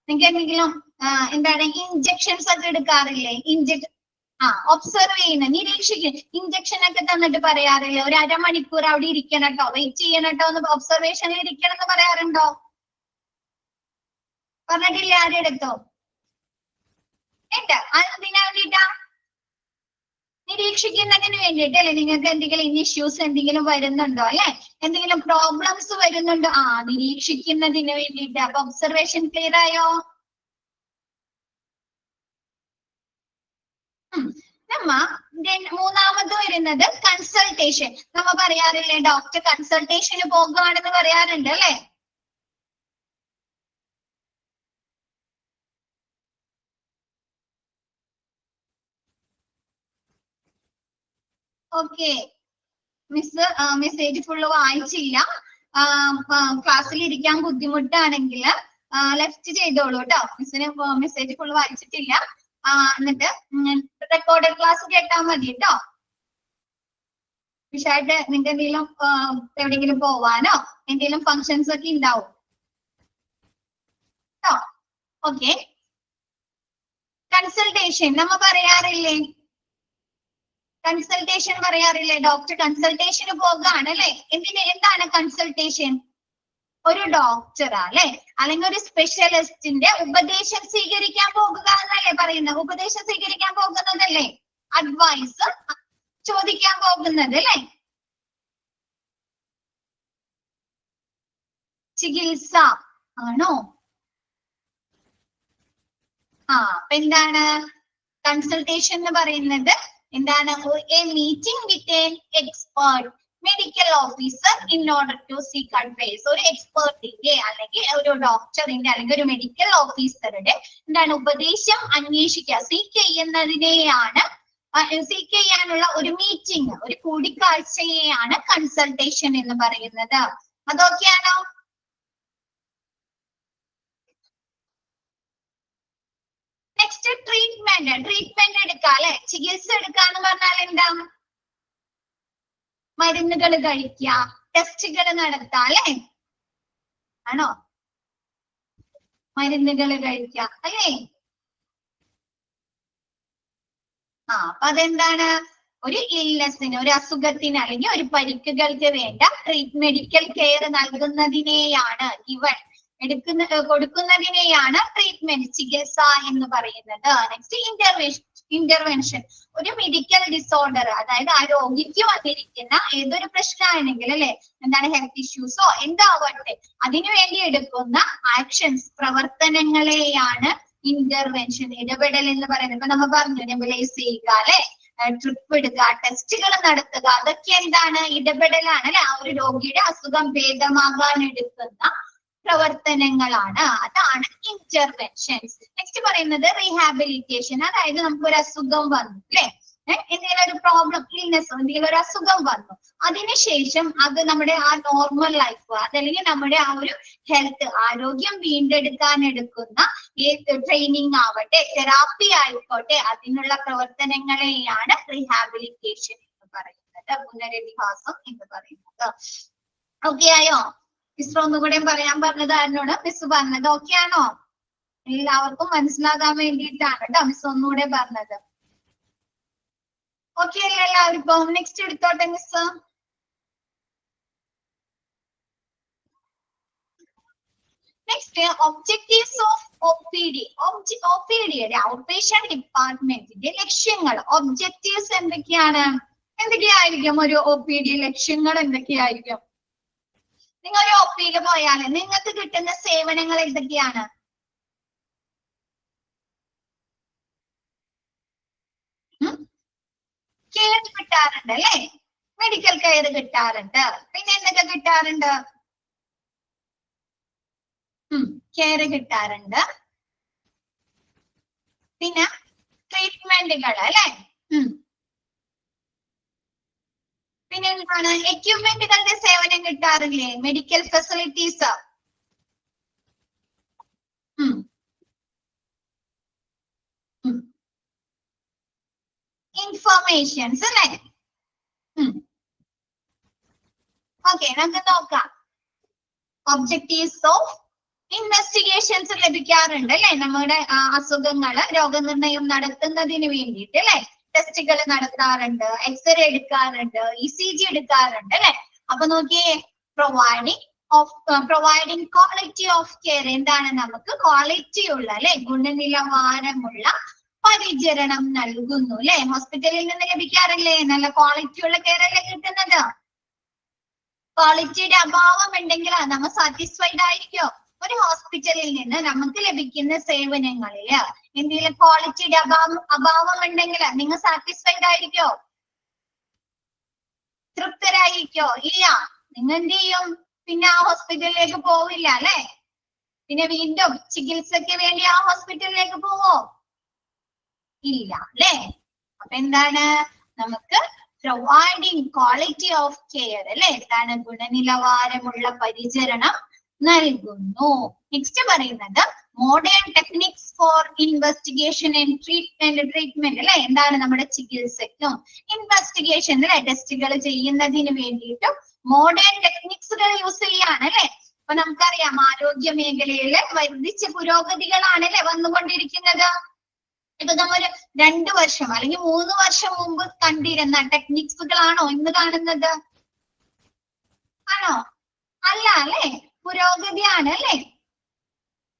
[SPEAKER 1] നിങ്ങൾക്ക് എന്തെങ്കിലും എന്താണ് ഇഞ്ചക്ഷൻസ് ഒക്കെ എടുക്കാറില്ലേ? ഒബ്സർവ് ചെയ്യുന്ന, നിരീക്ഷിക്കുന്ന, ഇഞ്ചക്ഷൻ ഒക്കെ തന്നിട്ട് പറയാറില്ലേ ഒരു 1/2 മണിക്കൂർ അവിടെ ഇരിക്കണം കേട്ടോ, വെയിറ്റ് ചെയ്യണം കേട്ടോ, ഒന്ന് ഒബ്സർവേഷനിൽ ഇരിക്കണം എന്ന് പറയാറുണ്ടോ? പറഞ്ഞിട്ടില്ല ആരും എടുത്തോ? ഉണ്ട്. അതിന് വേണ്ടിട്ടാ, നിരീക്ഷിക്കുന്നതിന് വേണ്ടിയിട്ട് അല്ലെ? നിങ്ങൾക്ക് എന്തെങ്കിലും ഇഷ്യൂസ് എന്തെങ്കിലും വരുന്നുണ്ടോ അല്ലെ, എന്തെങ്കിലും പ്രോബ്ലംസ് വരുന്നുണ്ടോ? നിരീക്ഷിക്കുന്നതിന് വേണ്ടിയിട്ട്. അപ്പൊ ഒബ്സർവേഷൻ ക്ലിയർ ആയോ? മൂന്നാമത് വരുന്നത് കൺസൾട്ടേഷൻ. നമ്മ പറയാറില്ലേ ഡോക്ടർ കൺസൾട്ടേഷന് പോകുകയാണെന്ന് പറയാറുണ്ട് അല്ലെ? ഓക്കെ, മിസ് മെസ്സേജ് ഫുള്ള് വായിച്ചില്ല. ക്ലാസ്സിൽ ഇരിക്കാൻ ബുദ്ധിമുട്ടാണെങ്കിൽ ലെഫ്റ്റ് ചെയ്തോളൂ കേട്ടോ. മിസ്സിന് മെസ്സേജ് ഫുള്ള് വായിച്ചിട്ടില്ല. എന്നിട്ട് റെക്കോർഡഡ് ക്ലാസ് കേട്ടാൽ മതി കേട്ടോ. വിഷയമായിട്ട് നിങ്ങൾക്ക് എന്തെങ്കിലും എവിടെയെങ്കിലും പോവാനോ എന്തെങ്കിലും ഫങ്ഷൻസ് ഒക്കെ ഉണ്ടാവും കേട്ടോ. ഓക്കെ, കൺസൾട്ടേഷൻ നമ്മ പറയാറില്ലേ? കൺസൾട്ടേഷൻ പറയാറില്ലേ? ഡോക്ടർ കൺസൾട്ടേഷന് പോകാണ് അല്ലെ? എന്താണ് കൺസൾട്ടേഷൻ? ഒരു ഡോക്ടറാ അല്ലെ, അല്ലെങ്കിൽ ഒരു സ്പെഷ്യലിസ്റ്റിന്റെ ഉപദേശം സ്വീകരിക്കാൻ പോകുക എന്നല്ലേ പറയുന്നത്? ഉപദേശം സ്വീകരിക്കാൻ പോകുന്നതല്ലേ? അഡ്വൈസ് ചോദിക്കാൻ പോകുന്നത് അല്ലെ? ചികിത്സ ആണോ? അപ്പൊ എന്താണ് കൺസൾട്ടേഷൻ എന്ന് പറയുന്നത്? എന്താണ്? A meeting with an expert medical officer in order to seek advice. ഒരു എക്സ്പേർട്ടിന്റെ അല്ലെങ്കിൽ ഒരു ഡോക്ടറിന്റെ അല്ലെങ്കിൽ ഒരു മെഡിക്കൽ ഓഫീസറുടെ എന്താണ് ഉപദേശം അന്വേഷിക്കുക, സീക്ക് ചെയ്യുന്നതിനെയാണ് സീക്ക് ചെയ്യാനുള്ള ഒരു മീറ്റിംഗ്, ഒരു കൂടിക്കാഴ്ചയെയാണ് കൺസൾട്ടേഷൻ എന്ന് പറയുന്നത്. അതൊക്കെയാണോ? നെക്സ്റ്റ് ട്രീറ്റ്മെന്റ് എടുക്കുക അല്ലെ? ചികിത്സ എടുക്കാന്ന് പറഞ്ഞാൽ എന്താ? മരുന്നുകൾ കഴിക്കുക, ടെസ്റ്റുകൾ നടത്തുക അല്ലെ? ആണോ? മരുന്നുകൾ കഴിക്കുക അല്ലേ? അപ്പൊ അതെന്താണ്? ഒരു ഇൽനെസ്സിന്, ഒരു അസുഖത്തിന് അല്ലെങ്കിൽ ഒരു പരിക്കുകൾക്ക് വേണ്ട മെഡിക്കൽ കെയർ നൽകുന്നതിനെയാണ് കൊടുക്കുന്നതിനെയാണ് ട്രീറ്റ്മെന്റ്, ചികിത്സ എന്ന് പറയുന്നത്. Next intervention. ഒരു മെഡിക്കൽ ഡിസോർഡർ, അതായത് ആ രോഗിക്ക് വന്നിരിക്കുന്ന ഏതൊരു പ്രശ്നമാണെങ്കിൽ അല്ലെ, എന്താണ് ഹെൽത്ത് ഇഷ്യൂസോ എന്താവട്ടെ, അതിനുവേണ്ടി എടുക്കുന്ന ആക്ഷൻസ്, പ്രവർത്തനങ്ങളെയാണ് ഇന്റർവെൻഷൻ, ഇടപെടൽ എന്ന് പറയുന്നത്. ഇപ്പൊ നമ്മൾ പറഞ്ഞു നെബുലൈസ് ചെയ്യുക അല്ലെ, ട്രിപ്പ് എടുക്കുക, ടെസ്റ്റുകൾ നടത്തുക, അതൊക്കെ എന്താണ്? ഇടപെടലാണ് അല്ലെ? ആ ഒരു രോഗിയുടെ അസുഖം ഭേദമാകാൻ എടുക്കുന്ന പ്രവർത്തനങ്ങളാണ്. അതാണ് ഇന്റർവെൻഷൻസ്. നെക്സ്റ്റ് പറയുന്നത് റീഹാബിലിറ്റേഷൻ. അതായത് നമുക്കൊരു അസുഖം വന്നു അല്ലെ, എന്തെങ്കിലും ഒരു പ്രോബ്ലം, ഇൽനെസ്, എന്തെങ്കിലും ഒരു അസുഖം വന്നു, അതിനുശേഷം അത് നമ്മുടെ ആ നോർമൽ ലൈഫ്, അതല്ലെങ്കിൽ നമ്മുടെ ആ ഒരു ഹെൽത്ത്, ആരോഗ്യം വീണ്ടെടുക്കാൻ എടുക്കുന്ന ട്രെയിനിങ് ആവട്ടെ, തെറാപ്പി ആയിക്കോട്ടെ, അതിനുള്ള പ്രവർത്തനങ്ങളെയാണ് റീഹാബിലിറ്റേഷൻ എന്ന് പറയുന്നത്, പുനരധിവാസം എന്ന് പറയുന്നത്. ഓക്കെ ആയോ? മിസ് ഒന്നുകൂടെ പറയാൻ പറഞ്ഞത് ആരോട്? മിസ് പറഞ്ഞത് ഓക്കെ ആണോ? എല്ലാവർക്കും മനസ്സിലാകാൻ വേണ്ടിയിട്ടാണ് കേട്ടോ മിസ് ഒന്നുകൂടെ പറഞ്ഞത്. ഓക്കെ അല്ലേ എല്ലാവർക്കും? നെക്സ്റ്റ് എടുത്തോട്ടെ miss. Next objectives of OPD. OPD out patient ഡിപ്പാർട്ട്മെന്റിന്റെ ലക്ഷ്യങ്ങൾ, ഒബ്ജക്റ്റീവ്സ് എന്തൊക്കെയായിരിക്കും? ഒരു OPD ലക്ഷ്യങ്ങൾ എന്തൊക്കെയായിരിക്കും? നിങ്ങൾ ഒരു OPയിൽ പോയാൽ നിങ്ങൾക്ക് കിട്ടുന്ന സേവനങ്ങൾ എന്തൊക്കെയാണ്? കെയർ കിട്ടാറുണ്ട് അല്ലെ? മെഡിക്കൽ കെയർ കിട്ടാറുണ്ട്. പിന്നെ എന്തൊക്കെ കിട്ടാറുണ്ട്? കെയർ കിട്ടാറുണ്ട്. പിന്നെ ട്രീറ്റ്മെന്റുകൾ അല്ലെ? പിന്നെ എന്താണ്? എക്യുപ്മെന്റുകളുടെ സേവനം കിട്ടാറില്ലേ? Medical facilities. ഇൻഫർമേഷൻസ് അല്ലെ? ഓക്കെ, നമുക്ക് നോക്കാം. ഒബ്ജക്റ്റീവ്സ് ഓഫ് ഇൻവെസ്റ്റിഗേഷൻസ് ലഭിക്കാറുണ്ട് അല്ലെ? നമ്മുടെ അസുഖങ്ങള് രോഗനിർണയം നടത്തുന്നതിന് വേണ്ടിയിട്ട് അല്ലെ? ടെസ്റ്റുകൾ നടത്താറുണ്ട്, എക്സ്റേ എടുക്കാറുണ്ട്, ECG എടുക്കാറുണ്ട് അല്ലെ? അപ്പൊ നോക്കിയേ, പ്രൊവൈഡിങ് ക്വാളിറ്റി ഓഫ് കെയർ. എന്താണ്? നമുക്ക് ക്വാളിറ്റി ഉള്ള അല്ലെ, ഗുണനിലവാരമുള്ള പരിചരണം നൽകുന്നു അല്ലെ? ഹോസ്പിറ്റലിൽ നിന്ന് ലഭിക്കാറില്ലേ? നല്ല ക്വാളിറ്റി ഉള്ള കെയർ അല്ലേ കിട്ടുന്നത്? ക്വാളിറ്റിയുടെ അഭാവം ഉണ്ടെങ്കിൽ നമ്മൾ സാറ്റിസ്ഫൈഡ് ആയിരിക്കോ? ഒരു ഹോസ്പിറ്റലിൽ നിന്ന് നമുക്ക് ലഭിക്കുന്ന സേവനങ്ങളിൽ എന്തെങ്കിലും ക്വാളിറ്റിയുടെ അഭാവം ഉണ്ടെങ്കിൽ നിങ്ങൾ സാറ്റിസ്ഫൈഡ് ആയിരിക്കോ? തൃപ്തരായിരിക്കോ? ഇല്ല. നിങ്ങൾ എന്ത് ചെയ്യും? പിന്നെ ആ ഹോസ്പിറ്റലിലേക്ക് പോവില്ല അല്ലെ? പിന്നെ വീണ്ടും ചികിത്സയ്ക്ക് വേണ്ടി ആ ഹോസ്പിറ്റലിലേക്ക് പോവോ? ഇല്ല അല്ലെ? അപ്പൊ എന്താണ്? നമുക്ക് പ്രൊവൈഡിങ് ക്വാളിറ്റി ഓഫ് കെയർ അല്ലെ, എന്താണ് ഗുണനിലവാരമുള്ള പരിചരണം നൽകുന്നു. നെക്സ്റ്റ് പറയുന്നത് modern techniques for investigation and treatment അല്ലെ, എന്താണ് നമ്മുടെ ചികിത്സയ്ക്കും ഇൻവെസ്റ്റിഗേഷൻ അല്ലെ ടെസ്റ്റുകൾ ചെയ്യുന്നതിന് വേണ്ടിയിട്ടും മോഡേൺ ടെക്നിക്സുകൾ യൂസ് ചെയ്യാണ് അല്ലെ. അപ്പൊ നമുക്കറിയാം ആരോഗ്യ മേഖലയിൽ വർദ്ധിച്ച പുരോഗതികളാണ് അല്ലെ വന്നുകൊണ്ടിരിക്കുന്നത്. ഇപ്പൊ നമ്മൾ 2 വർഷം അല്ലെങ്കിൽ 3 വർഷം മുമ്പ് കണ്ടിരുന്ന ടെക്നിക്സുകളാണോ ഇന്ന് കാണുന്നത്? ആണോ? അല്ല അല്ലെ, പുരോഗതിയാണ് അല്ലെ,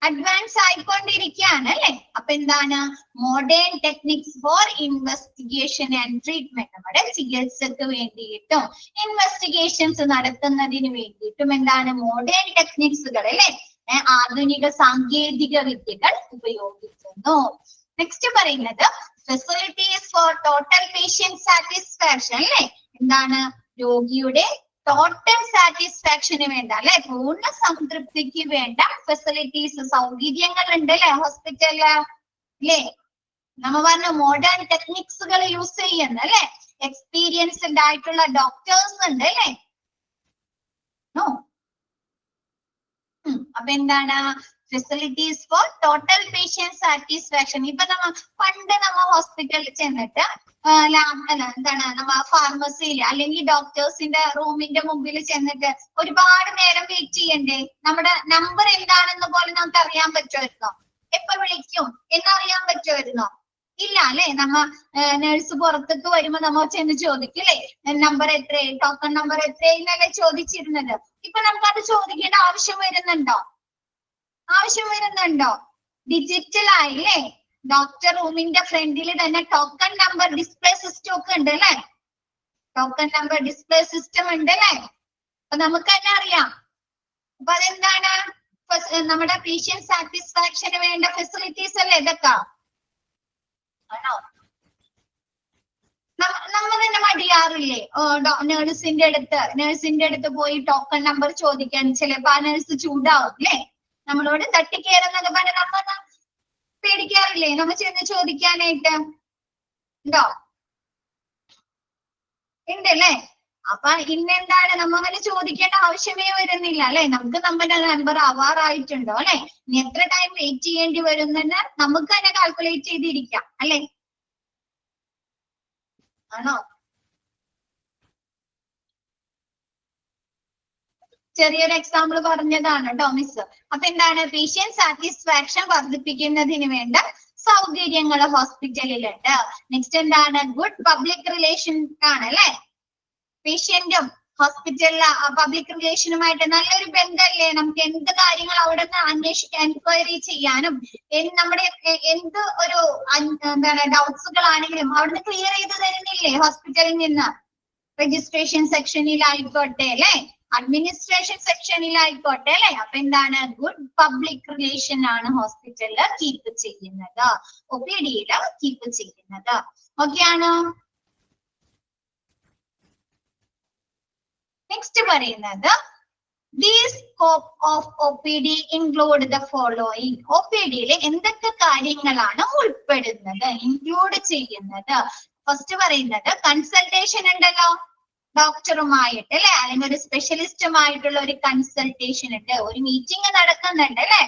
[SPEAKER 1] അഡ്വാൻസ് ആയിക്കൊണ്ടിരിക്കുകയാണ് അല്ലെ. അപ്പൊ എന്താണ് modern techniques for investigation and treatment, നമ്മുടെ ചികിത്സക്ക് വേണ്ടിയിട്ടും ഇൻവെസ്റ്റിഗേഷൻസ് നടത്തുന്നതിന് വേണ്ടിയിട്ടും എന്താണ് മോഡേൺ ടെക്നിക്സുകൾ അല്ലെ, ആധുനിക സാങ്കേതിക വിദ്യകൾ ഉപയോഗിക്കുന്നു. നെക്സ്റ്റ് പറയുന്നത് facilities for total patient satisfaction അല്ലെ, എന്താണ് രോഗിയുടെ ടോട്ടൽ സാറ്റിസ്ഫാക്ഷന് വേണ്ട അല്ലെ, പൂർണ്ണ സംതൃപ്തിക്ക് വേണ്ട ഫെസിലിറ്റീസ് സൗകര്യങ്ങൾ ഉണ്ട് അല്ലെ ഹോസ്പിറ്റലില് അല്ലെ. നമ്മ പറഞ്ഞ മോഡേൺ ടെക്നിക്സുകൾ യൂസ് ചെയ്യുന്ന അല്ലെ, എക്സ്പീരിയൻസ്ഡ് ആയിട്ടുള്ള ഡോക്ടേഴ്സ് ഉണ്ട് അല്ലെ. അപ്പൊ എന്താണ് facilities for total patient satisfaction. ഇപ്പൊ പണ്ട് ഹോസ്പിറ്റലിൽ ചെന്നിട്ട് എന്താണ് നമ്മ ഫാർമസിയിൽ അല്ലെങ്കിൽ ഡോക്ടേഴ്സിന്റെ റൂമിന്റെ മുമ്പിൽ ചെന്നിട്ട് ഒരുപാട് നേരം വെയിറ്റ് ചെയ്യണ്ടേ? നമ്മുടെ നമ്പർ എന്താണെന്ന് പോലും നമുക്ക് അറിയാൻ പറ്റുമായിരുന്നോ? എപ്പോ വിളിക്കും എന്നറിയാൻ പറ്റുമായിരുന്നോ? ഇല്ല അല്ലെ. നമ്മ നേഴ്സ് പുറത്തേക്ക് വരുമ്പോ നമ്മ ചെന്ന് ചോദിക്കില്ലേ നമ്പർ എത്ര, ടോക്കൺ നമ്പർ എത്രയെന്നല്ലേ ചോദിച്ചിരുന്നത്. ഇപ്പൊ നമുക്കത് ചോദിക്കേണ്ട ആവശ്യം വരുന്നുണ്ടോ? ഡിജിറ്റൽ ആയില്ലേ. ഡോക്ടർ റൂമിന്റെ ഫ്രണ്ടിൽ തന്നെ ടോക്കൺ നമ്പർ ഡിസ്പ്ലേ സിസ്റ്റം ഒക്കെ ഉണ്ട് അല്ലെ, ടോക്കൺ നമ്പർ ഡിസ്പ്ലേ സിസ്റ്റം ഉണ്ട് അല്ലെ. അപ്പൊ നമുക്ക് തന്നെ അറിയാം. അപ്പൊ അതെന്താണ് നമ്മുടെ പേഷ്യന്റ് സാറ്റിസ്ഫാക്ഷന് വേണ്ട ഫെസിലിറ്റീസ് അല്ലേ ഇതൊക്കെ? ആണോ? നമ്മ തന്നെ മടിയാറില്ലേ നേഴ്സിന്റെ അടുത്ത് പോയി ടോക്കൺ നമ്പർ ചോദിക്കാൻ? ചിലപ്പോ ആ നേഴ്സ് ചൂടാവും അല്ലെ, നമ്മളോട് തട്ടിക്കയറുന്നൊക്കെ പറഞ്ഞ നമ്മ പേടിക്കാറില്ലേ നമ്മ ചെന്ന് ചോദിക്കാനായിട്ട്? ഉണ്ടോ? ഉണ്ടല്ലേ. അപ്പൊ ഇന്നെന്താണ് നമ്മ അങ്ങനെ ചോദിക്കേണ്ട ആവശ്യമേ വരുന്നില്ല അല്ലെ. നമുക്ക് നമ്മുടെ നമ്പർ ആവാറായിട്ടുണ്ടോ അല്ലെ, ഇനി എത്ര ടൈം വെയിറ്റ് ചെയ്യേണ്ടി വരുന്നെന്ന് നമുക്ക് തന്നെ കാൽക്കുലേറ്റ് ചെയ്തിരിക്കാം അല്ലെ. ആണോ? ചെറിയൊരു എക്സാമ്പിൾ പറഞ്ഞതാണ് കേട്ടോ മിസ്. അപ്പൊ എന്താണ് പേഷ്യന്റ് സാറ്റിസ്ഫാക്ഷൻ വർദ്ധിപ്പിക്കുന്നതിന് വേണ്ട സൗകര്യങ്ങൾ ഹോസ്പിറ്റലിലുണ്ട്. നെക്സ്റ്റ് എന്താണ് ഗുഡ് പബ്ലിക് റിലേഷൻ ആണ് അല്ലെ. പേഷ്യന്റും ഹോസ്പിറ്റലിലെ പബ്ലിക് റിലേഷനുമായിട്ട് നല്ലൊരു ബന്ധമല്ലേ. നമുക്ക് എന്ത് കാര്യങ്ങൾ അവിടെ നിന്ന് അന്വേഷിക്കാൻ എൻക്വയറി ചെയ്യാനും നമ്മുടെ എന്ത് ഒരു എന്താണ് ഡൗട്ട്സുകൾ ആണെങ്കിലും അവിടുന്ന് ക്ലിയർ ചെയ്ത് തരുന്നില്ലേ ഹോസ്പിറ്റലിൽ നിന്ന്. രജിസ്ട്രേഷൻ സെക്ഷനിലായിക്കോട്ടെ അല്ലെ, അഡ്മിനിസ്ട്രേഷൻ സെക്ഷനിലായിക്കോട്ടെ അല്ലെ. അപ്പൊ എന്താണ് ഗുഡ് പബ്ലിക് റിലേഷൻ ആണ് ഹോസ്പിറ്റലില് കീപ്പ് ചെയ്യുന്നത്, OPD-യില് കീപ്പ് ചെയ്യുന്നത്. ഓക്കെ ആണോ? നെക്സ്റ്റ് പറയുന്നത് the scope of OPD include the following. OPD-യിൽ എന്തൊക്കെ കാര്യങ്ങളാണ് ഉൾപ്പെടുന്നത്, ഇൻക്ലൂഡ് ചെയ്യുന്നത്? ഫസ്റ്റ് പറയുന്നത് കൺസൾട്ടേഷൻ ഉണ്ടല്ലോ ഡോക്ടറുമായിട്ട് അല്ലെ, അല്ലെങ്കിൽ ഒരു സ്പെഷ്യലിസ്റ്റുമായിട്ടുള്ള ഒരു കൺസൾട്ടേഷൻ ഉണ്ട്, ഒരു മീറ്റിംഗ് നടക്കുന്നുണ്ട് അല്ലെ.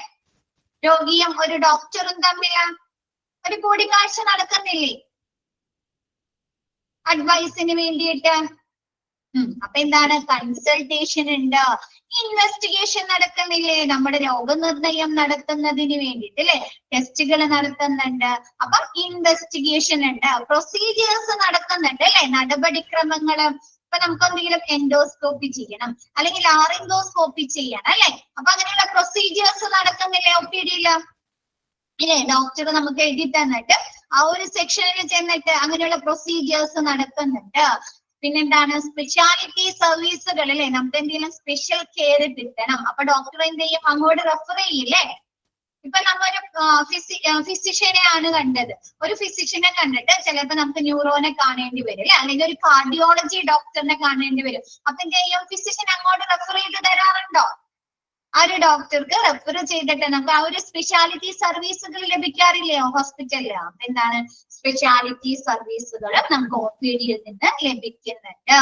[SPEAKER 1] രോഗിയും ഒരു ഡോക്ടറും തമ്മിൽ ഒരു കൂടിക്കാഴ്ച നടക്കുന്നില്ലേ അഡ്വൈസിന് വേണ്ടിയിട്ട്? അപ്പൊ എന്താണ് കൺസൾട്ടേഷൻ ഉണ്ട്. ഇൻവെസ്റ്റിഗേഷൻ നടക്കുന്നില്ലേ, നമ്മുടെ രോഗനിർണയം നടത്തുന്നതിന് വേണ്ടിയിട്ട് അല്ലെ, ടെസ്റ്റുകൾ നടത്തുന്നുണ്ട്. അപ്പൊ ഇൻവെസ്റ്റിഗേഷൻ ഉണ്ട്. പ്രൊസീജിയേഴ്സ് നടക്കുന്നുണ്ട് അല്ലെ, നടപടിക്രമങ്ങള്. ഇപ്പൊ നമുക്ക് എന്തെങ്കിലും എൻഡോസ്കോപ്പി ചെയ്യണം അല്ലെങ്കിൽ ലാറിംഗോസ്കോപ്പി ചെയ്യണം അല്ലെ. അപ്പൊ അങ്ങനെയുള്ള പ്രൊസീജിയേഴ്സ് നടക്കുന്നില്ലേ OPD-യില് ഇല്ലേ? ഡോക്ടർ നമുക്ക് എഴുതി തന്നിട്ട് ആ ഒരു സെക്ഷനിൽ ചെന്നിട്ട് അങ്ങനെയുള്ള പ്രൊസീജിയേഴ്സ് നടക്കുന്നുണ്ട്. പിന്നെന്താണ് സ്പെഷ്യാലിറ്റി സർവീസുകൾ അല്ലെ, നമുക്ക് എന്തെങ്കിലും സ്പെഷ്യൽ കെയർ കിട്ടണം. അപ്പൊ ഡോക്ടർ എന്ത് ചെയ്യും, അങ്ങോട്ട് റെഫർ ചെയ്യില്ലേ. ഇപ്പൊ നമ്മൊരു ഫിസിഷ്യനെ ആണ് കണ്ടത്, ഒരു ഫിസിഷ്യനെ കണ്ടിട്ട് ചിലപ്പോ നമുക്ക് ന്യൂറോനെ കാണേണ്ടി വരും അല്ലെ, അല്ലെങ്കിൽ ഒരു കാർഡിയോളജി ഡോക്ടറിനെ കാണേണ്ടി വരും. അപ്പൊ എന്ത് ചെയ്യും, ഫിസിഷ്യൻ അങ്ങോട്ട് റെഫർ ചെയ്ത് തരാറുണ്ടോ? ആ ഒരു ഡോക്ടർക്ക് റെഫർ ചെയ്തിട്ട് നമുക്ക് ആ ഒരു സ്പെഷ്യാലിറ്റി സർവീസുകൾ ലഭിക്കാറില്ലയോ ഹോസ്പിറ്റലിൽ? എന്താണ് സ്പെഷ്യാലിറ്റി സർവീസുകൾ നമുക്ക് OPD യിൽ നിന്ന് ലഭിക്കുന്നുണ്ട്.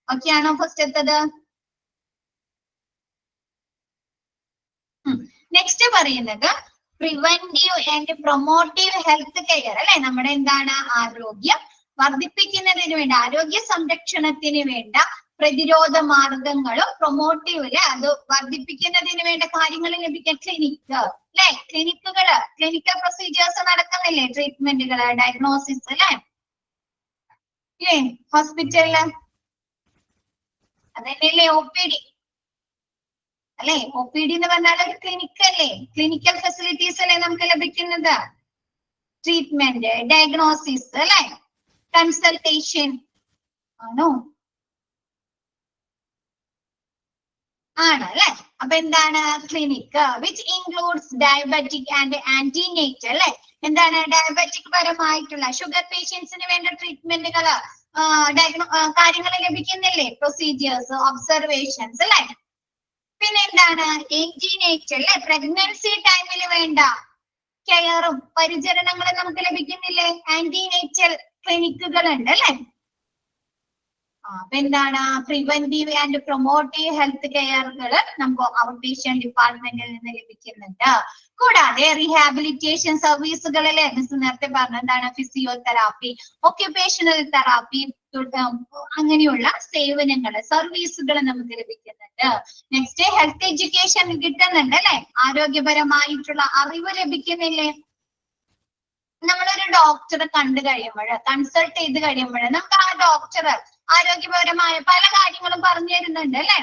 [SPEAKER 1] ഓക്കെ ആണോ ഫസ്റ്റത്തത്? നെക്സ്റ്റ് പറയുന്നത് preventive and promotive health care അല്ലെ. നമ്മുടെ എന്താണ് ആരോഗ്യം വർദ്ധിപ്പിക്കുന്നതിന് വേണ്ട, ആരോഗ്യ സംരക്ഷണത്തിന് വേണ്ട പ്രതിരോധ മാർഗങ്ങളും പ്രൊമോട്ടീവ് അത് വർദ്ധിപ്പിക്കുന്നതിന് വേണ്ട കാര്യങ്ങൾ ലഭിക്കാൻ ക്ലിനിക്ക് അല്ലെ. ക്ലിനിക്കൽ പ്രൊസീജിയേഴ്സ് നടക്കുന്നില്ലേ? ട്രീറ്റ്മെന്റുകള്, ഡയഗ്നോസിസ് അല്ലെ ഹോസ്പിറ്റലില്. അതന്നെയല്ലേ OPD അല്ലെ. OPD എന്ന് പറഞ്ഞാൽ ഒരു ക്ലിനിക് അല്ലേ, ക്ലിനിക്കൽ ഫെസിലിറ്റീസ് അല്ലേ നമുക്ക് ലഭിക്കുന്നത്. ട്രീറ്റ്മെന്റ്, ഡയഗ്നോസിസ് അല്ലെ, കൺസൾട്ടേഷൻ ആണോ? ആണ് അല്ലെ. അപ്പൊ എന്താണ് clinic which includes diabetic and antenatal അല്ലെ. എന്താണ് ഡയബറ്റിക് പരമായിട്ടുള്ള ഷുഗർ പേഷ്യൻസിന് വേണ്ട ട്രീറ്റ്മെന്റുകള് കാര്യങ്ങൾ ലഭിക്കുന്നില്ലേ? പ്രൊസീജിയേഴ്സ്, ഒബ്സർവേഷൻസ് അല്ലെ. പിന്നെ എന്താണ് ആന്റിനേറ്റൽ അല്ലെ, പ്രഗ്നൻസി ടൈമിൽ വേണ്ട കെയറും പരിചരണങ്ങളും നമുക്ക് ലഭിക്കുന്നില്ലേ? ആന്റിനേറ്റൽ ക്ലിനിക്കുകൾ ഉണ്ട് അല്ലെ. അപ്പൊ എന്താണ് പ്രിവെന്റീവ് ആൻഡ് പ്രൊമോട്ടീവ് ഹെൽത്ത് കെയറുകൾ നമുക്ക് ഔട്ട് പേഷ്യന്റ് ഡിപ്പാർട്ട്മെന്റിൽ നിന്ന് ലഭിക്കുന്നുണ്ട്. കൂടാതെ റീഹാബിലിറ്റേഷൻ സർവീസുകളിലെ മിസ് നേരത്തെ പറഞ്ഞ എന്താണ് ഫിസിയോതെറാപ്പി, ഒക്യുപേഷണൽ തെറാപ്പി അങ്ങനെയുള്ള സേവനങ്ങൾ, സർവീസുകൾ നമുക്ക് ലഭിക്കുന്നുണ്ട്. നെക്സ്റ്റ് ഹെൽത്ത് എഡ്യൂക്കേഷൻ കിട്ടുന്നുണ്ട് അല്ലെ. ആരോഗ്യപരമായിട്ടുള്ള അറിവ് ലഭിക്കുന്നില്ലേ? നമ്മളൊരു ഡോക്ടറെ കണ്ടു കഴിയുമ്പോൾ, കൺസൾട്ട് ചെയ്ത് കഴിയുമ്പോൾ നമുക്ക് ആ ഡോക്ടർ ആരോഗ്യപരമായ പല കാര്യങ്ങളും പറഞ്ഞു തരുന്നുണ്ട് അല്ലെ.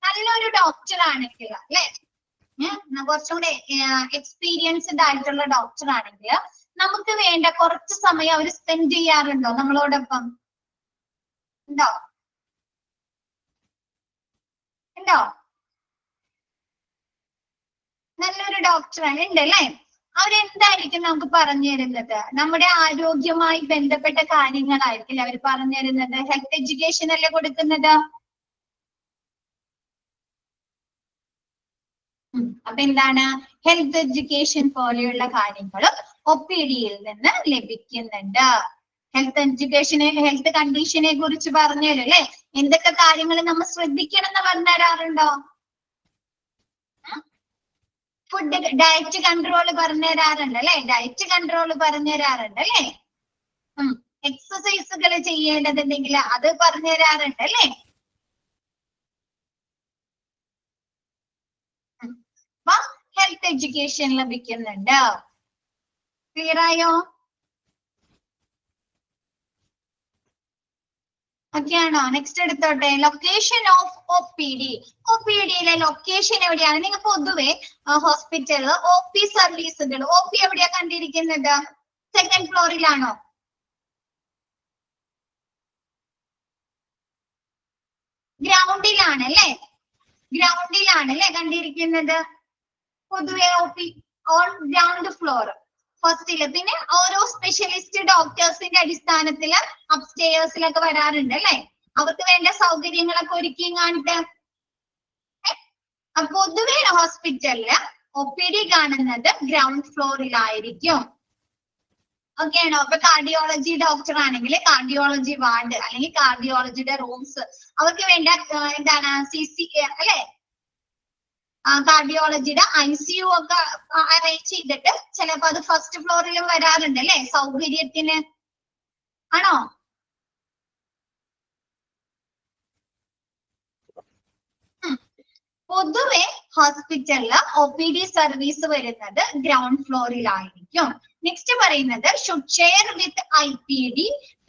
[SPEAKER 1] നല്ലൊരു ഡോക്ടർ ആണെങ്കിൽ അല്ലെ, കുറച്ചും കൂടെ എക്സ്പീരിയൻസ്ഡ് ആയിട്ടുള്ള ഡോക്ടർ ആണെങ്കിൽ നമുക്ക് വേണ്ട കുറച്ച് സമയം അവർ സ്പെൻഡ് ചെയ്യാറുണ്ടോ നമ്മളോടൊപ്പം? ഉണ്ടോ? നല്ലൊരു ഡോക്ടറാണ് ഉണ്ട് അല്ലെ. അവരെന്തായിരിക്കും നമുക്ക് പറഞ്ഞു തരുന്നത്? നമ്മുടെ ആരോഗ്യവുമായി ബന്ധപ്പെട്ട കാര്യങ്ങളായിരിക്കും അവർ പറഞ്ഞു തരുന്നത്. ഹെൽത്ത് എഡ്യൂക്കേഷൻ അല്ലേ കൊടുക്കുന്നത്. അപ്പൊ എന്താണ് ഹെൽത്ത് എഡ്യൂക്കേഷൻ പോലെയുള്ള കാര്യങ്ങളും OPD യിൽ നിന്ന് ലഭിക്കുന്നുണ്ട്. ഹെൽത്ത് എഡ്യൂക്കേഷനെ, ഹെൽത്ത് കണ്ടീഷനെ കുറിച്ച് പറഞ്ഞു തരും അല്ലെ. എന്തൊക്കെ കാര്യങ്ങൾ നമ്മൾ ശ്രദ്ധിക്കണം എന്ന് പറഞ്ഞു തരാറുണ്ടോ? ഫുഡ് ഡയറ്റ് കൺട്രോൾ പറഞ്ഞു തരാറുണ്ട് അല്ലെ. ഡയറ്റ് കൺട്രോൾ പറഞ്ഞു തരാറുണ്ട് അല്ലെ. എക്സസൈസുകൾ ചെയ്യേണ്ടതുണ്ടെങ്കിൽ അത് പറഞ്ഞു തരാറുണ്ട് അല്ലെ. അപ്പൊ ഹെൽത്ത് എഡ്യൂക്കേഷൻ ലഭിക്കുന്നുണ്ട്. ക്ലിയർ ആയോ? ഓക്കെ ആണോ? നെക്സ്റ്റ് എടുത്തോട്ടെ. Location of OPD. OPD യിലെ ലൊക്കേഷൻ എവിടെയാണ്? നിങ്ങൾ പൊതുവെ ഹോസ്പിറ്റല് OP സർവീസുകൾ OP എവിടെയാ കണ്ടിരിക്കുന്നത്? സെക്കൻഡ് ഫ്ലോറിലാണോ? ഗ്രൗണ്ടിലാണ് അല്ലെ. ഗ്രൗണ്ടിലാണ് അല്ലെ കണ്ടിരിക്കുന്നത്. പൊതുവെ OP ഓൺ ഗ്രൗണ്ട് ഫ്ലോർ ഫസ്റ്റില്. പിന്നെ ഓരോ സ്പെഷ്യലിസ്റ്റ് ഡോക്ടേഴ്സിന്റെ അടിസ്ഥാനത്തില് അപ്സ്റ്റേഴ്സിലൊക്കെ വരാറുണ്ട് അല്ലെ. അവർക്ക് വേണ്ട സൗകര്യങ്ങളൊക്കെ ഒരുക്കി കാണിട്ട്. പൊതുവെ ഹോസ്പിറ്റലില് OPD കാണുന്നത് ഗ്രൗണ്ട് ഫ്ലോറിലായിരിക്കും. ഓക്കെ ആണോ? അപ്പൊ കാർഡിയോളജി ഡോക്ടർ ആണെങ്കിൽ കാർഡിയോളജി വാർഡ് അല്ലെങ്കിൽ കാർഡിയോളജിയുടെ റൂംസ്, അവർക്ക് വേണ്ട എന്താണ് CC അല്ലെ, കാർഡിയോളജിയുടെ ICU ഒക്കെ അറേഞ്ച് ചെയ്തിട്ട് ചിലപ്പോ അത് ഫസ്റ്റ് ഫ്ലോറിലും വരാറുണ്ട് അല്ലെ സൗകര്യത്തിന്. ആണോ? പൊതുവെ ഹോസ്പിറ്റലില് OPD സർവീസ് വരുന്നത് ഗ്രൗണ്ട് ഫ്ലോറിലായിരിക്കും. നെക്സ്റ്റ് പറയുന്നത് should share with IPD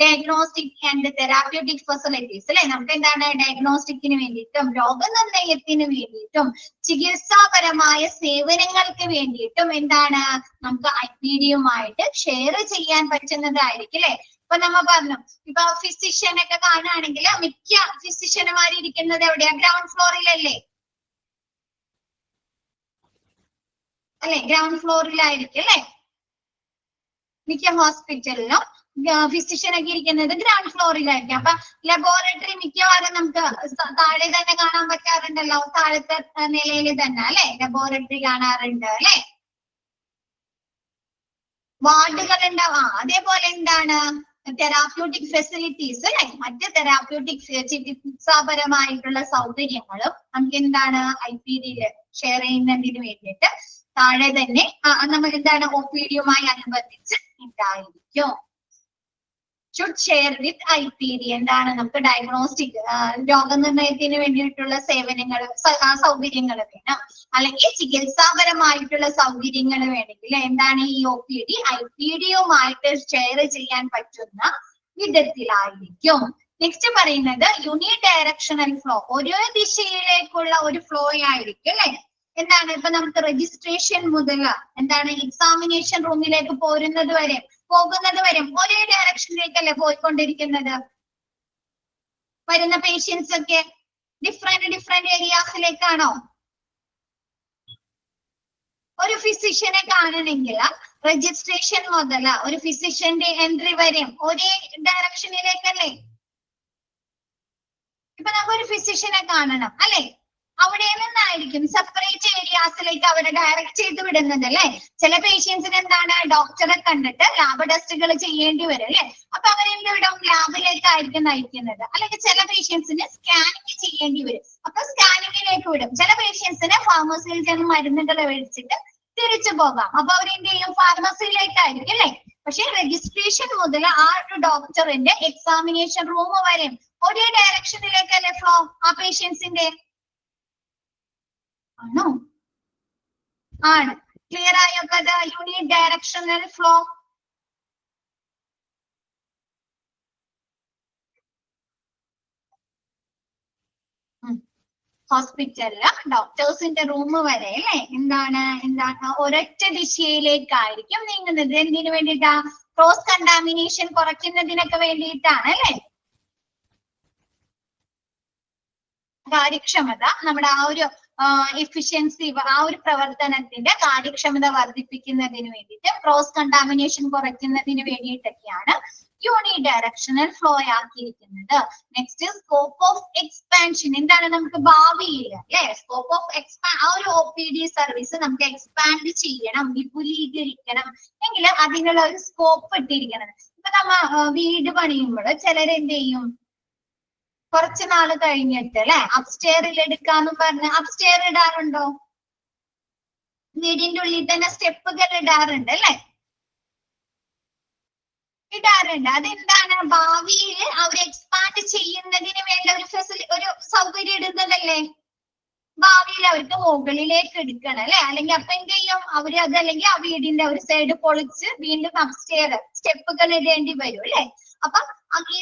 [SPEAKER 1] diagnostic and therapeutic facilities അല്ലെ. നമുക്ക് എന്താണ് ഡയഗ്നോസ്റ്റിക്കിന് വേണ്ടിയിട്ടും രോഗനിർണയത്തിന് വേണ്ടിയിട്ടും ചികിത്സാപരമായ സേവനങ്ങൾക്ക് വേണ്ടിയിട്ടും എന്താണ് നമുക്ക് IPD-യുമായിട്ട് ഷെയർ ചെയ്യാൻ പറ്റുന്നതായിരിക്കും അല്ലെ. ഇപ്പൊ നമ്മ പറഞ്ഞു, ഇപ്പൊ ഫിസിഷ്യനൊക്കെ കാണുകയാണെങ്കിൽ മിക്ക ഫിസിഷ്യന്മാർ ഇരിക്കുന്നത് എവിടെയാ? ഗ്രൗണ്ട് ഫ്ലോറിലല്ലേ അല്ലെ. ഗ്രൗണ്ട് ഫ്ലോറിലായിരിക്കും അല്ലെ മിക്ക ഹോസ്പിറ്റലിലും ഫിസിഷ്യൻ ഒക്കെ ഇരിക്കുന്നത് ഗ്രൗണ്ട് ഫ്ലോറിലായിരിക്കും. അപ്പൊ ലബോറട്ടറി മിക്കവാറും നമുക്ക് താഴെ തന്നെ കാണാൻ പറ്റാറുണ്ടല്ലോ, താഴത്തെ നിലയിൽ തന്നെ അല്ലെ ലബോറട്ടറി കാണാറുണ്ട് അല്ലെ. വാർഡുകൾ ഉണ്ടാവാം. അതേപോലെ എന്താണ് തെറാപ്യൂട്ടിക് ഫെസിലിറ്റീസ് അല്ലെ, മറ്റ് തെറാപ്യൂട്ടിക് ചികിത്സാപരമായിട്ടുള്ള സൗകര്യങ്ങളും നമുക്ക് എന്താണ് IPD ഷെയർ ചെയ്യുന്നതിന് വേണ്ടിയിട്ട് താഴെ തന്നെ നമ്മൾ എന്താണ് OPD-യുമായി അനുബന്ധിച്ച് ഉണ്ടായിരിക്കും. Should share with IPD. എന്താണ് നമുക്ക് ഡയഗ്നോസ്റ്റിക് രോഗനിർണയത്തിന് വേണ്ടിയിട്ടുള്ള സേവനങ്ങൾ സൗകര്യങ്ങൾ വേണം, അല്ലെങ്കിൽ ചികിത്സാപരമായിട്ടുള്ള സൗകര്യങ്ങൾ വേണമെങ്കിൽ എന്താണ് ഈ OPD IPD-യുമായിട്ട് ഷെയർ ചെയ്യാൻ പറ്റുന്ന വിധത്തിലായിരിക്കും. നെക്സ്റ്റ് പറയുന്നത് യൂണി ഡയറക്ഷണൽ ഫ്ലോ, ഒരേ ദിശയിലേക്കുള്ള ഒരു ഫ്ലോ ആയിരിക്കും അല്ലെ. എന്താണ് ഇപ്പൊ നമുക്ക് രജിസ്ട്രേഷൻ മുതൽ എന്താണ് എക്സാമിനേഷൻ റൂമിലേക്ക് പോകുന്നത് വരെ ഒരേ ഡയറക്ഷനിലേക്കല്ലേ പോയിക്കൊണ്ടിരിക്കുന്നത്. വരുന്ന പേഷ്യൻസ് ഒക്കെ ഡിഫറെന്റ് ഏരിയാസിലേക്കാണോ? ഒരു ഫിസിഷ്യനെ കാണണമെങ്കിൽ രജിസ്ട്രേഷൻ മുതൽ ഒരു ഫിസിഷ്യന്റെ എൻട്രി വരെ ഒരേ ഡയറക്ഷനിലേക്കല്ലേ. ഇപ്പൊ നമുക്ക് ഒരു ഫിസിഷ്യനെ കാണണം അല്ലെ, അവിടെ നിന്നായിരിക്കും സെപ്പറേറ്റ് ഏരിയാസിലേക്ക് അവരെ ഡയറക്ട് ചെയ്ത് വിടുന്നത് അല്ലെ. ചില പേഷ്യൻസിന് എന്താണ് ഡോക്ടറെ കണ്ടിട്ട് ലാബ് ടെസ്റ്റുകൾ ചെയ്യേണ്ടി വരും അല്ലെ, അപ്പൊ അവരെന്ത് വിടും, ലാബിലേക്കായിരിക്കും നയിക്കുന്നത്. അല്ലെങ്കിൽ ചില പേഷ്യൻസിന് സ്കാനിങ് ചെയ്യേണ്ടി വരും, അപ്പൊ സ്കാനിങ്ങിലേക്ക് വിടും. ചില പേഷ്യൻസിന് ഫാർമസിയിൽ ചെന്ന് മരുന്നുകൾ മേടിച്ചിട്ട് തിരിച്ചു പോകാം, അപ്പൊ അവരെന്ത് ചെയ്യും, ഫാർമസിയിലേക്കായിരിക്കും അല്ലെ. പക്ഷെ രജിസ്ട്രേഷൻ മുതൽ ആ ഒരു ഡോക്ടറിന്റെ എക്സാമിനേഷൻ റൂം വരെ ഒരേ ഡയറക്ഷനിലേക്കല്ലേ ഫ്ലോ ആ പേഷ്യൻസിന്റെ. ആണോ? ആണ്. ക്ലിയർ ആയോ കഥ? യൂണി ഡയറക്ഷണൽ ഫ്ലോ. ഹോസ്പിറ്റലില് ഡോക്ടേഴ്സിന്റെ റൂം വരെ അല്ലെ എന്താണ് ഒരൊറ്റ ദിശയിലേക്കായിരിക്കും നീങ്ങുന്നത്. എന്തിനു വേണ്ടിയിട്ടാ? ക്രോസ് കണ്ടാമിനേഷൻ കുറയ്ക്കുന്നതിനൊക്കെ വേണ്ടിയിട്ടാണ് അല്ലെ. കാര്യക്ഷമത, നമ്മുടെ ആ ഒരു എഫിഷ്യൻസി, ആ ഒരു പ്രവർത്തനത്തിന്റെ കാര്യക്ഷമത വർദ്ധിപ്പിക്കുന്നതിന് വേണ്ടിയിട്ട്, ക്രോസ് കണ്ടാമിനേഷൻ കുറയ്ക്കുന്നതിന് വേണ്ടിയിട്ടൊക്കെയാണ് യൂണി ഡയറക്ഷണൽ ഫ്ലോ ആക്കിയിരിക്കുന്നത്. Next scope of expansion. എന്താണ് നമുക്ക് ഭാവിയിൽ അല്ലെ സ്കോപ്പ് ഓഫ് ആ ഒരു OPD സർവീസ് നമുക്ക് എക്സ്പാൻഡ് ചെയ്യണം, വിപുലീകരിക്കണം എങ്കിൽ അതിനുള്ള ഒരു സ്കോപ്പ് ഇട്ടിരിക്കണം. ഇപ്പൊ നമ്മ വീട് പണിയുമ്പോൾ ചിലരെന്ത് ചെയ്യും, കുറച്ച് നാള് കഴിഞ്ഞിട്ട് അല്ലെ അപ്സ്റ്റെയറിൽ എടുക്കാന്ന് പറഞ്ഞ് അപ്സ്റ്റെയർ ഇടാറുണ്ടോ? വീടിന്റെ ഉള്ളിൽ തന്നെ സ്റ്റെപ്പുകൾ ഇടാറുണ്ട് അല്ലെ, ഇടാറുണ്ട്. അതെന്താണ് ഭാവിയിൽ അവർ എക്സ്പാൻഡ് ചെയ്യുന്നതിന് വേണ്ട ഒരു സൗകര്യം ഇടുന്നതല്ലേ. ഭാവിയിൽ അവർക്ക് മുകളിലേക്ക് എടുക്കണം അല്ലെ, അല്ലെങ്കിൽ അപ്പൊ എന്ത് ചെയ്യും അവര് അതല്ലെങ്കിൽ ആ വീടിന്റെ ഒരു സൈഡ് പൊളിച്ച് വീണ്ടും അപ്സ്റ്റെയർ സ്റ്റെപ്പുകൾ ഇടേണ്ടി വരും അല്ലെ. അപ്പൊ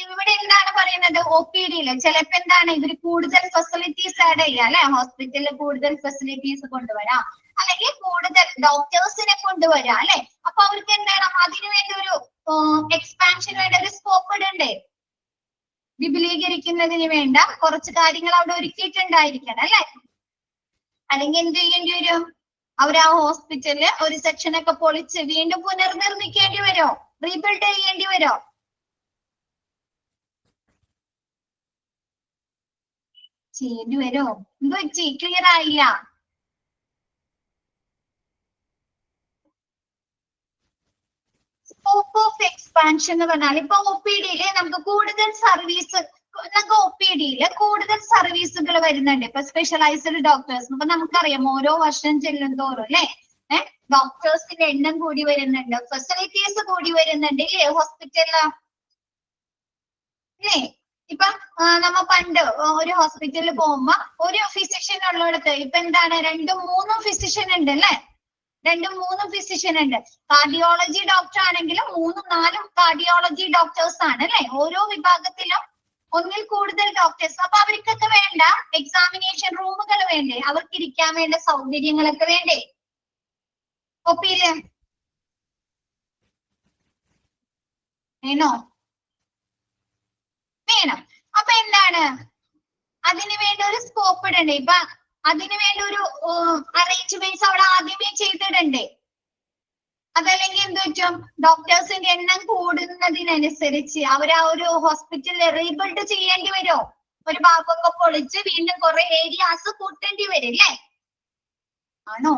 [SPEAKER 1] ഇവിടെ എന്താണ് പറയുന്നത്, OPD-യില് ചിലപ്പോ എന്താണ് ഇവര് കൂടുതൽ ഫെസിലിറ്റീസ് ആഡ് ചെയ്യാം അല്ലെ, ഹോസ്പിറ്റലിൽ കൂടുതൽ ഫെസിലിറ്റീസ് കൊണ്ടുവരാം, അല്ലെങ്കിൽ കൂടുതൽ ഡോക്ടേഴ്സിനെ കൊണ്ടുവരാം അല്ലെ. അപ്പൊ അവർക്ക് എന്താണ് അതിനുവേണ്ടി ഒരു എക്സ്പാൻഷന് വേണ്ട ഒരു സ്കോപ്പ് ഇടണ്ടേ, വിപുലീകരിക്കുന്നതിന് വേണ്ട കുറച്ച് കാര്യങ്ങൾ അവിടെ ഒരുക്കിയിട്ടുണ്ടായിരിക്കണം അല്ലെ. അല്ലെങ്കിൽ എന്ത് ചെയ്യേണ്ടി വരും, അവർ ആ ഹോസ്പിറ്റലില് ഒരു സെക്ഷനൊക്കെ പൊളിച്ച് വീണ്ടും പുനർനിർമ്മിക്കേണ്ടി വരോ, റീബിൽഡ് ചെയ്യേണ്ടി വരോ? ചെയ്യേണ്ടി വരോ? എന്ത് പറ്റി, ക്ലിയർ ആയില്ല? സ്കോപ്പ് ഓഫ് എക്സ്പാൻഷൻ എന്ന് പറഞ്ഞാൽ ഇപ്പൊ OPD-യില് നമുക്ക് കൂടുതൽ സർവീസ്, നമുക്ക് OPD-യില് കൂടുതൽ സർവീസുകൾ വരുന്നുണ്ട്. ഇപ്പൊ സ്പെഷ്യലൈസ്ഡ് ഡോക്ടേഴ്സ് ഇപ്പൊ നമുക്കറിയാം ഓരോ വർഷം ചെല്ലുന്തോറും അല്ലെ ഡോക്ടേഴ്സിന്റെ എണ്ണം കൂടി വരുന്നുണ്ട്, ഫെസിലിറ്റീസ് കൂടി വരുന്നുണ്ട് ഇല്ലേ ഹോസ്പിറ്റലില് അല്ലേ. ഇപ്പൊ നമ്മ പണ്ട് ഒരു ഹോസ്പിറ്റലിൽ പോകുമ്പോ ഒരു ഫിസിഷ്യൻ ഉള്ളിടത്ത് ഇപ്പൊ എന്താണ് 2-3 ഫിസിഷ്യൻ ഉണ്ട് അല്ലെ, 2-3 ഫിസിഷ്യൻ ഉണ്ട്. കാർഡിയോളജി ഡോക്ടർ ആണെങ്കിലും 3-4 കാർഡിയോളജി ഡോക്ടേഴ്സ് ആണ് അല്ലെ. ഓരോ വിഭാഗത്തിലും ഒന്നിൽ കൂടുതൽ ഡോക്ടേഴ്സ്. അപ്പൊ അവർക്കൊക്കെ വേണ്ട എക്സാമിനേഷൻ റൂമുകൾ വേണ്ടേ, അവർക്ക് ഇരിക്കാൻ വേണ്ട സൗകര്യങ്ങളൊക്കെ വേണ്ടേ OPD-യില് വേണോ? വേണം. അപ്പൊ എന്താണ് അതിനു വേണ്ടി ഒരു സ്കോപ്പ് ഇടണ്ടേ, ഇപ്പൊ അതിനു വേണ്ടി ഒരു അറേഞ്ച്മെന്റ്സ് അവിടെ ആദ്യമേ ചെയ്തിടണ്ടേ. അതല്ലെങ്കിൽ എന്ത് പറ്റും, ഡോക്ടേഴ്സിന്റെ എണ്ണം കൂടുന്നതിനനുസരിച്ച് അവർ ആ ഒരു ഹോസ്പിറ്റലിൽ റീബിൽഡ് ചെയ്യേണ്ടി വരുമോ? ഒരു ഭാഗമൊക്കെ പൊളിച്ച് വീണ്ടും കുറെ ഏരിയാസ് കൂട്ടേണ്ടി വരും അല്ലേ? ആണോ?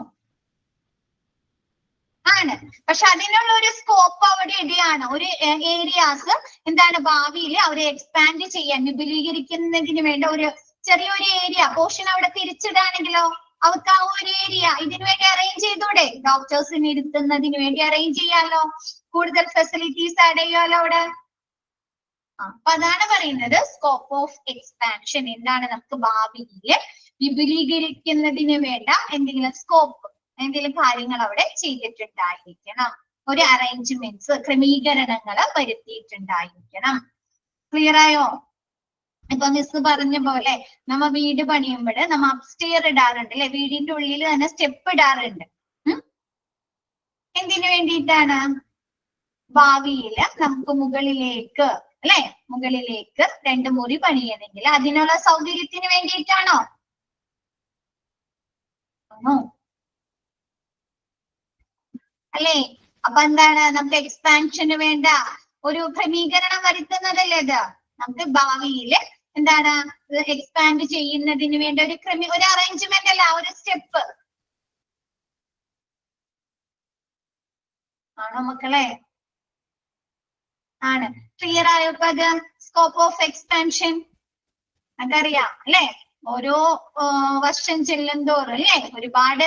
[SPEAKER 1] ആണ്. പക്ഷെ അതിനുള്ള ഒരു സ്കോപ്പ് അവിടെ ഇടുകയാണ്. ഒരു ഏരിയാസ് എന്താണ് ഭാവിയിൽ അവരെ എക്സ്പാൻഡ് ചെയ്യാൻ, വിപുലീകരിക്കുന്നതിന് വേണ്ട ഒരു ചെറിയൊരു ഏരിയ പോർഷൻ അവിടെ തിരിച്ചിടാണെങ്കിലോ അവർക്ക് ആ ഒരു ഏരിയ ഇതിനു വേണ്ടി അറേഞ്ച് ചെയ്തൂടെ? ഡോക്ടേഴ്സിന് ഇരുത്തുന്നതിന് വേണ്ടി അറേഞ്ച് ചെയ്യാലോ, കൂടുതൽ ഫെസിലിറ്റീസ് ആഡ് ചെയ്യാലോ അവിടെ. അപ്പൊ അതാണ് പറയുന്നത് സ്കോപ്പ് ഓഫ് എക്സ്പാൻഷൻ. എന്താണ് നമുക്ക് ഭാവിയിൽ വിപുലീകരിക്കുന്നതിന് വേണ്ട എന്തെങ്കിലും സ്കോപ്പ്, എന്തെങ്കിലും കാര്യങ്ങൾ അവിടെ ചെയ്തിട്ടുണ്ടായിരിക്കണം, ഒരു അറേഞ്ച്മെന്റ്സ് ക്രമീകരണങ്ങൾ വരുത്തിയിട്ടുണ്ടായിരിക്കണം. ക്ലിയർ ആയോ? ഇപ്പൊ മിസ് പറഞ്ഞ പോലെ നമ്മ വീട് പണിയുമ്പോൾ നമ്മ അപ്സ്റ്റെയർ ഇടാറുണ്ട് അല്ലെ, വീടിന്റെ ഉള്ളിൽ തന്നെ സ്റ്റെപ്പ് ഇടാറുണ്ട്. എന്തിനു വേണ്ടിയിട്ടാണ്? ഭാവിയിൽ നമുക്ക് മുകളിലേക്ക് അല്ലെ, മുകളിലേക്ക് 2 മുറി പണിയണമെങ്കിൽ അതിനുള്ള സൗകര്യത്തിന് വേണ്ടിയിട്ടാണോ? ആണോ? അല്ലേ? അപ്പൊ എന്താണ് നമുക്ക് എക്സ്പാൻഷന് വേണ്ട ഒരു ക്രമീകരണം വരുത്തുന്നതല്ലേ ഇത്? നമുക്ക് ഭാവിയിൽ എന്താണ് എക്സ്പാൻഡ് ചെയ്യുന്നതിന് വേണ്ട ഒരു അറേഞ്ച്മെന്റ് അല്ല, ഒരു സ്റ്റെപ്പ് ആണോ മക്കളെ? ആണ്. ക്ലിയർ ആയോ? ഇപ്പൊ അത് സ്കോപ്പ് ഓഫ് എക്സ്പാൻഷൻ അതറിയാം അല്ലെ? ഓരോ വർഷം ചെല്ലുന്തോറും അല്ലെ ഒരുപാട്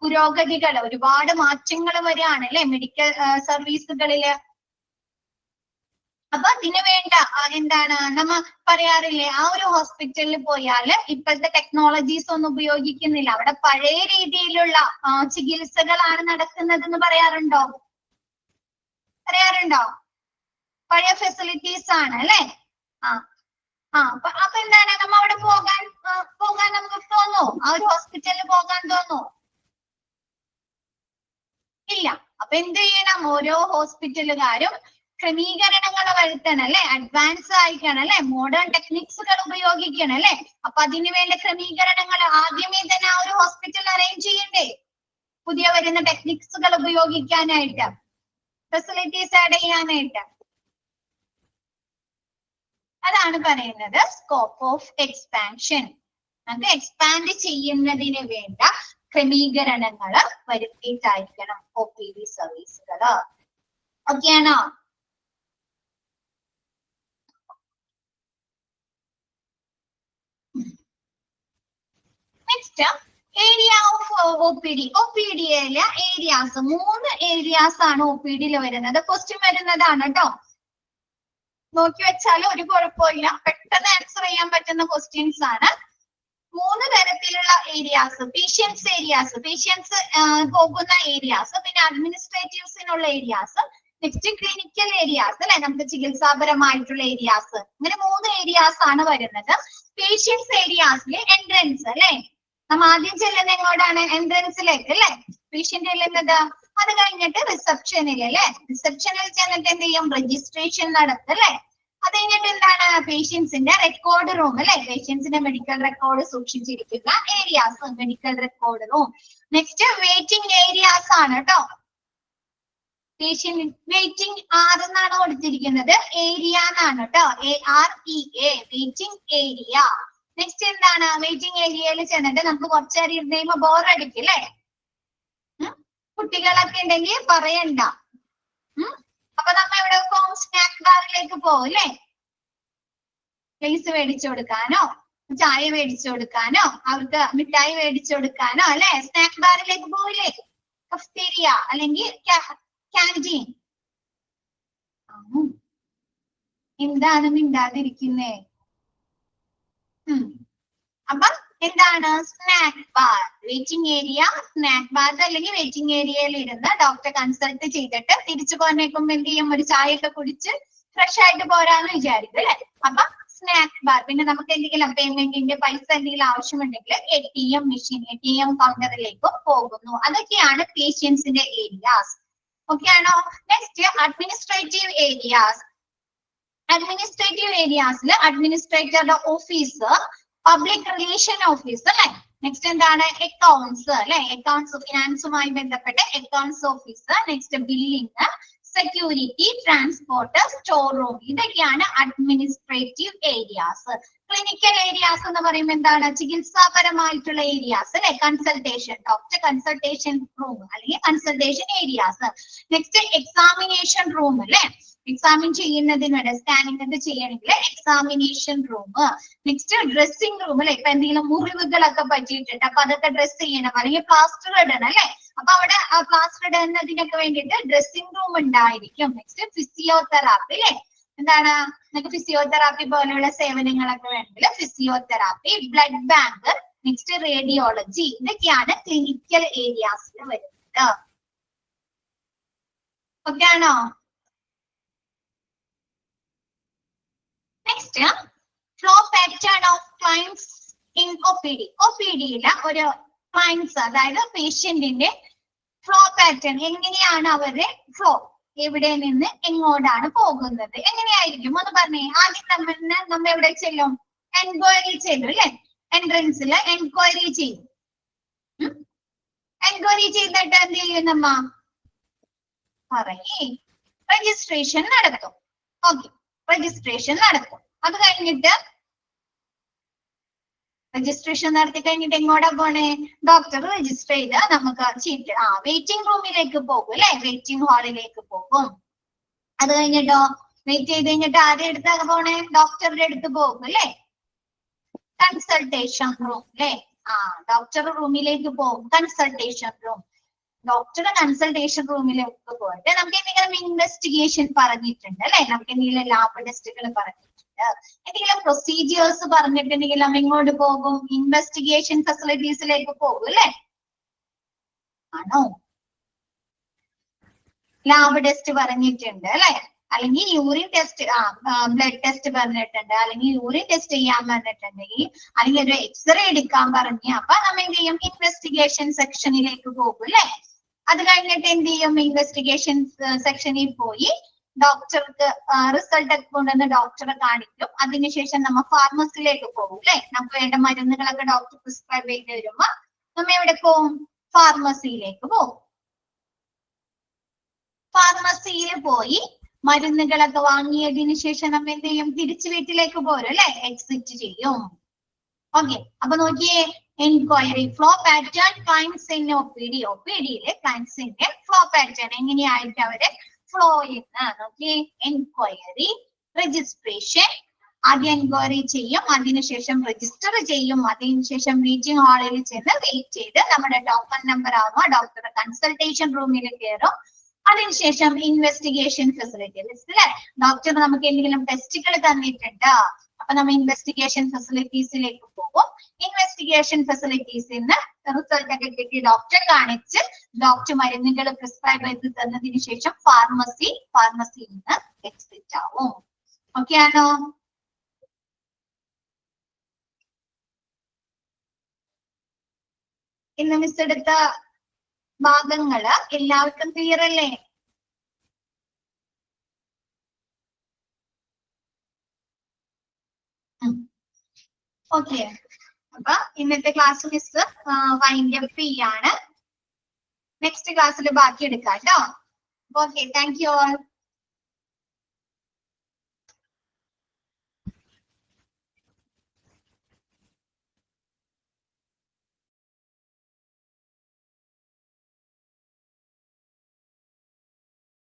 [SPEAKER 1] പുരോഗതികൾ, ഒരുപാട് മാറ്റങ്ങൾ വരികയാണ് അല്ലെ മെഡിക്കൽ സർവീസുകളില്. അപ്പൊ അതിനു വേണ്ട എന്താണ് നമ്മ പറയാറില്ലേ, ആ ഒരു ഹോസ്പിറ്റലിൽ പോയാൽ ഇപ്പോഴത്തെ ടെക്നോളജീസ് ഒന്നും ഉപയോഗിക്കുന്നില്ല, അവിടെ പഴയ രീതിയിലുള്ള ചികിത്സകളാണ് നടക്കുന്നതെന്ന് പറയാറുണ്ടോ? പറയാറുണ്ടോ? പഴയ ഫെസിലിറ്റീസ് ആണ് അല്ലെ? അപ്പൊ എന്താണ് നമ്മ അവിടെ പോകാൻ നമുക്ക് തോന്നോ? ആ ഒരു ഹോസ്പിറ്റലിൽ പോകാൻ തോന്നോ? ഇല്ല. അപ്പൊ എന്ത് ചെയ്യണം? ഓരോ ഹോസ്പിറ്റലുകാരും ക്രമീകരണങ്ങൾ വരുത്തണം അല്ലെ, അഡ്വാൻസ് ആയിക്കണം അല്ലെ, മോഡേൺ ടെക്നിക്സുകൾ ഉപയോഗിക്കണം അല്ലെ. അപ്പൊ അതിനു വേണ്ട ക്രമീകരണങ്ങൾ ആദ്യമേ തന്നെ ആ ഒരു ഹോസ്പിറ്റൽ അറേഞ്ച് ചെയ്യണ്ടേ, പുതിയ വരുന്ന ടെക്നിക്സുകൾ ഉപയോഗിക്കാനായിട്ട്, ഫെസിലിറ്റീസ് ആഡ് ചെയ്യാനായിട്ട്. അതാണ് പറയുന്നത് സ്കോപ്പ് ഓഫ് എക്സ്പാൻഷൻ. നമുക്ക് എക്സ്പാൻഡ് ചെയ്യുന്നതിന് വേണ്ട ക്രമീകരണങ്ങൾ വരുത്തിയിട്ടായിരിക്കണം OPD സർവീസുകൾ. ഓക്കെ ആണോ? Next area of OPD. OPD-യിലെ ഏരിയാസ് 3 ഏരിയാസ് ആണ് OPD-യിൽ വരുന്നത്. ക്വസ്റ്റ്യൻ വരുന്നതാണ് കേട്ടോ, നോക്കി വെച്ചാൽ ഒരു കുഴപ്പമില്ല, പെട്ടെന്ന് ആൻസർ ചെയ്യാൻ പറ്റുന്ന ക്വസ്റ്റ്യൻസ് ആണ്. 3 തരത്തിലുള്ള ഏരിയാസ്: പേഷ്യൻസ് ഏരിയാസ്, പേഷ്യൻസ് പോകുന്ന ഏരിയാസ്, പിന്നെ അഡ്മിനിസ്ട്രേറ്റീവ്സിനുള്ള ഏരിയാസ്, നെക്സ്റ്റ് ക്ലിനിക്കൽ ഏരിയാസ് അല്ലെ, നമുക്ക് ചികിത്സാപരമായിട്ടുള്ള ഏരിയാസ്. ഇങ്ങനെ 3 ഏരിയാസ് ആണ് വരുന്നത്. പേഷ്യൻസ് ഏരിയാസിലെ എൻട്രൻസ് അല്ലെ, നമ്മ ആദ്യം ചെല്ലുന്നത് എങ്ങോട്ടാണ്? എൻട്രൻസിലേക്ക് അല്ലെ, പേഷ്യന്റ് ചെല്ലുന്നത്. അത് കഴിഞ്ഞിട്ട് റിസപ്ഷനിൽ അല്ലെ, റിസപ്ഷനിൽ ചെന്നിട്ട് എന്ത് ചെയ്യും? രജിസ്ട്രേഷൻ നടത്തും അല്ലെ. അത് കഴിഞ്ഞിട്ട് എന്താണ്? പേഷ്യൻസിന്റെ റെക്കോർഡ് റൂം അല്ലെ, പേഷ്യൻസിന്റെ മെഡിക്കൽ റെക്കോർഡ് സൂക്ഷിച്ചിരിക്കുന്ന areas, medical record room. Next waiting areas ആണ് കേട്ടോ. പേഷ്യന്റ് വെയിറ്റിംഗ് എന്നാണ് കൊടുത്തിരിക്കുന്നത്, ഏരിയ എന്നാണ് കേട്ടോ, AREA, വെയിറ്റിംഗ് ഏരിയ. നെക്സ്റ്റ് എന്താണ്? വെയിറ്റിംഗ് ഏരിയയിൽ ചെന്നിട്ട് നമുക്ക് കുറച്ചേരം ഇരുന്ന് കഴിയുമ്പോൾ ബോറടിക്കും അല്ലെ, കുട്ടികളൊക്കെ ഉണ്ടെങ്കിൽ പറയണ്ട. അപ്പൊ നമ്മ ഇവിടെ പോകും, സ്നാക്ക് ബാറിലേക്ക് പോകും അല്ലെ, പ്ലേസ് മേടിച്ചു കൊടുക്കാനോ ചായ മേടിച്ചു കൊടുക്കാനോ അവർക്ക് മിഠായി മേടിച്ചു കൊടുക്കാനോ അല്ലെ, സ്നാക്ക് ബാറിലേക്ക് പോകില്ലേ, കഫ്റ്റീരിയ അല്ലെങ്കിൽ ക്യാൻറ്റീൻ. എന്താണ് മിണ്ടാതിരിക്കുന്നേ? അപ്പൊ എന്താണ്? Snack bar, waiting area, snack bar അല്ലെങ്കിൽ വെയിറ്റിംഗ് ഏരിയയിൽ ഇരുന്ന് ഡോക്ടറെ കൺസൾട്ട് ചെയ്തിട്ട് തിരിച്ചു പോന്നേക്കുമ്പോ എന്ത് ചെയ്യും? ഒരു ചായയൊക്കെ കുടിച്ച് ഫ്രഷ് ആയിട്ട് പോരാന്ന് വിചാരിക്കും അല്ലെ. അപ്പൊ സ്നാക്ക് ബാർ. പിന്നെ നമുക്ക് എന്തെങ്കിലും പേയ്മെന്റിന്റെ പൈസ എന്തെങ്കിലും ആവശ്യമുണ്ടെങ്കിൽ ATM മെഷീൻ, ATM കൗണ്ടറിലേക്ക് പോകുന്നു. അതൊക്കെയാണ് പേഷ്യൻസിന്റെ ഏരിയാസ്. ഓക്കെ ആണോ? Next administrative areas. അഡ്മിനിസ്ട്രേറ്റീവ് ഏരിയാസിൽ അഡ്മിനിസ്ട്രേറ്ററുടെ ഓഫീസ്, പബ്ലിക് റിലേഷൻ ഓഫീസ് അല്ലെ, നെക്സ്റ്റ് എന്താണ് അക്കൗണ്ട്സ് അല്ലെ, അക്കൗണ്ട്സ് ഫിനാൻസുമായി ബന്ധപ്പെട്ട accounts officer, next billing, security, transport, store room, ഇതൊക്കെയാണ് അഡ്മിനിസ്ട്രേറ്റീവ് ഏരിയാസ്. ക്ലിനിക്കൽ ഏരിയാസ് എന്ന് പറയുമ്പോൾ എന്താണ്, ചികിത്സാപരമായിട്ടുള്ള ഏരിയാസ് അല്ലെ, കൺസൾട്ടേഷൻ, ഡോക്ടർ കൺസൾട്ടേഷൻ റൂം അല്ലെങ്കിൽ consultation areas. Next examination room അല്ലെ, എക്സാമിൻ ചെയ്യുന്നതിനിടെ സ്കാനിങ് ഒക്കെ ചെയ്യണമെങ്കിൽ examination room. Next dressing room അല്ലെ, ഇപ്പൊ എന്തെങ്കിലും മുറിവുകളൊക്കെ പറ്റിയിട്ടുണ്ട് അപ്പൊ അതൊക്കെ ഡ്രസ് ചെയ്യണം അല്ലെങ്കിൽ പ്ലാസ്റ്റർ ഇടണം അല്ലെ, അപ്പൊ അവിടെ പ്ലാസ്റ്റർ ഇടുന്നതിനൊക്കെ വേണ്ടിയിട്ട് ഡ്രസ്സിംഗ് റൂം ഉണ്ടായിരിക്കും. നെക്സ്റ്റ് ഫിസിയോതെറാപ്പി അല്ലെ, എന്താണ് നിങ്ങൾക്ക് ഫിസിയോതെറാപ്പി പോലെയുള്ള സേവനങ്ങളൊക്കെ വേണമെങ്കിൽ physiotherapy, blood bank, next radiology, ഇതൊക്കെയാണ് ക്ലിനിക്കൽ ഏരിയാസിൽ വരുന്നത്. ഓക്കെ ആണോ? Next flow pattern of clients in OPD. OPD-യിലെ ഒരു ക്ലയൻസ് അതായത് പേഷ്യന്റിന്റെ ഫ്ലോ പാറ്റേൺ, എങ്ങനെയാണ് അവരുടെ ഫ്ലോ, എവിടെ നിന്ന് എങ്ങോട്ടാണ് പോകുന്നത്, എങ്ങനെയായിരിക്കും ഒന്ന് പറഞ്ഞേ. ആദ്യം നമ്മ എവിടെ ചെല്ലും, എൻക്വയറി ചെയ്യും അല്ലെ, എൻട്രൻസിൽ എൻക്വയറി ചെയ്യും. എൻക്വയറി ചെയ്തിട്ട് എന്ത് ചെയ്യും നമ്മ പറയേ, രജിസ്ട്രേഷൻ നടത്തും. ഓക്കെ, രജിസ്ട്രേഷൻ നടത്തും. അത് കഴിഞ്ഞിട്ട് രജിസ്ട്രേഷൻ നടത്തി കഴിഞ്ഞിട്ട് എങ്ങോട്ടാ പോണേ, ഡോക്ടർ രജിസ്റ്റർ ചെയ്ത് നമുക്ക് ചീട്ട് വെയിറ്റിംഗ് റൂമിലേക്ക് പോകും അല്ലെ, വെയിറ്റിംഗ് ഹാളിലേക്ക് പോകും. അത് കഴിഞ്ഞിട്ടോ വെയിറ്റ് ചെയ്ത് കഴിഞ്ഞിട്ട് ആരുടെ അടുത്താണ് പോണേ, ഡോക്ടറുടെ അടുത്ത് പോകും അല്ലെ, കൺസൾട്ടേഷൻ റൂം അല്ലെ, ഡോക്ടർ റൂമിലേക്ക് പോകും, കൺസൾട്ടേഷൻ റൂം. ഡോക്ടറുടെ കൺസൾട്ടേഷൻ റൂമിലേക്ക് പോയിട്ട് നമുക്ക് എന്തെങ്കിലും ഇൻവെസ്റ്റിഗേഷൻ പറഞ്ഞിട്ടുണ്ട് അല്ലെ, നമുക്ക് എന്തെങ്കിലും ലാബ് ടെസ്റ്റുകൾ പറഞ്ഞിട്ടുണ്ട്, എന്തെങ്കിലും പ്രൊസീജിയേഴ്സ് പറഞ്ഞിട്ടുണ്ടെങ്കിൽ നമ്മൾ ഇങ്ങോട്ട് പോകും, ഇൻവെസ്റ്റിഗേഷൻ ഫെസിലിറ്റീസിലേക്ക് പോകും അല്ലെ, ആണോ? ലാബ് ടെസ്റ്റ് പറഞ്ഞിട്ടുണ്ട് അല്ലെ, അല്ലെങ്കിൽ യൂറിൻ ടെസ്റ്റ്, ബ്ലഡ് ടെസ്റ്റ് പറഞ്ഞിട്ടുണ്ട്, അല്ലെങ്കിൽ യൂറിൻ ടെസ്റ്റ് ചെയ്യാൻ പറഞ്ഞിട്ടുണ്ടെങ്കിൽ, അല്ലെങ്കിൽ ഒരു എക്സ്റേ എടുക്കാൻ പറഞ്ഞു, അപ്പൊ നമ്മൾ എന്ത് ചെയ്യും, ഇൻവെസ്റ്റിഗേഷൻ സെക്ഷനിലേക്ക് പോകും അല്ലെ. അത് കഴിഞ്ഞിട്ട് എന്ത് ചെയ്യും, ഇൻവെസ്റ്റിഗേഷൻ സെക്ഷനിൽ പോയി ഡോക്ടർക്ക് റിസൾട്ട് ഒക്കെ കൊണ്ടുവന്ന് ഡോക്ടറെ കാണിക്കും. അതിനുശേഷം നമ്മ ഫാർമസിയിലേക്ക് പോകും അല്ലെ, നമുക്ക് വേണ്ട മരുന്നുകളൊക്കെ ഡോക്ടർ പ്രിസ്ക്രൈബ് ചെയ്ത് വരുമ്പോ നമ്മ എവിടെ പോകും, ഫാർമസിയിലേക്ക് പോകും. ഫാർമസിയിൽ പോയി മരുന്നുകളൊക്കെ വാങ്ങിയതിനു ശേഷം നമ്മ എന്ത് ചെയ്യും, തിരിച്ചു വീട്ടിലേക്ക് പോരും അല്ലെ, എക്സിറ്റ് ചെയ്യും. ഓക്കെ, അപ്പൊ നോക്കിയേ, enquiry flow pattern clients in OPD. OPD-യിലെ ക്ലയൻസിന്റെ ഫ്ലോ പാറ്റേൺ എങ്ങനെയായിട്ട് അവര് ഫ്ലോ ചെയ്യുന്ന നോക്കിയേ. എൻക്വയറി, രജിസ്ട്രേഷൻ, ആദ്യം എൻക്വയറി ചെയ്യും, അതിനുശേഷം രജിസ്റ്റർ ചെയ്യും, അതിനുശേഷം മീറ്റിംഗ് ഹാളിൽ ചെന്ന് വെയിറ്റ് ചെയ്ത് നമ്മുടെ ടോക്കൺ നമ്പർ ആവുമ്പോൾ ഡോക്ടറുടെ കൺസൾട്ടേഷൻ റൂമിൽ കയറും. അതിനുശേഷം ഇൻവെസ്റ്റിഗേഷൻ ഫെസിലിറ്റീസ് അല്ലെ, ഡോക്ടർ നമുക്ക് എന്തെങ്കിലും ടെസ്റ്റുകൾ തന്നിട്ടുണ്ട്, അപ്പൊ നമ്മൾ ഇൻവെസ്റ്റിഗേഷൻ ഫെസിലിറ്റീസിലേക്ക് പോകും. ഇൻവെസ്റ്റിഗേഷൻ ഫെസിലിറ്റീസിൽ നിന്ന് റിസൾട്ട് ഒക്കെ കിട്ടി ഡോക്ടറെ കാണിച്ച് ഡോക്ടർ മരുന്നുകൾ പ്രിസ്ക്രൈബ് ചെയ്ത് തന്നതിന് ശേഷം ഫാർമസിയിൽ നിന്ന് എക്സിറ്റ് ആവും. ഓക്കെ ആണോ? ഇന്ന് മിസ് എടുത്ത ഭാഗങ്ങള് എല്ലാവർക്കും ക്ലിയർ അല്ലേ? ഓക്കെ, അപ്പൊ ഇന്നത്തെ ക്ലാസ് മിസ് വൈൻഡ് അപ്പ് ചെയ്യാണ്. നെക്സ്റ്റ് ക്ലാസ്സിൽ ബാക്കി എടുക്കാം കേട്ടോ. Okay, thank you all.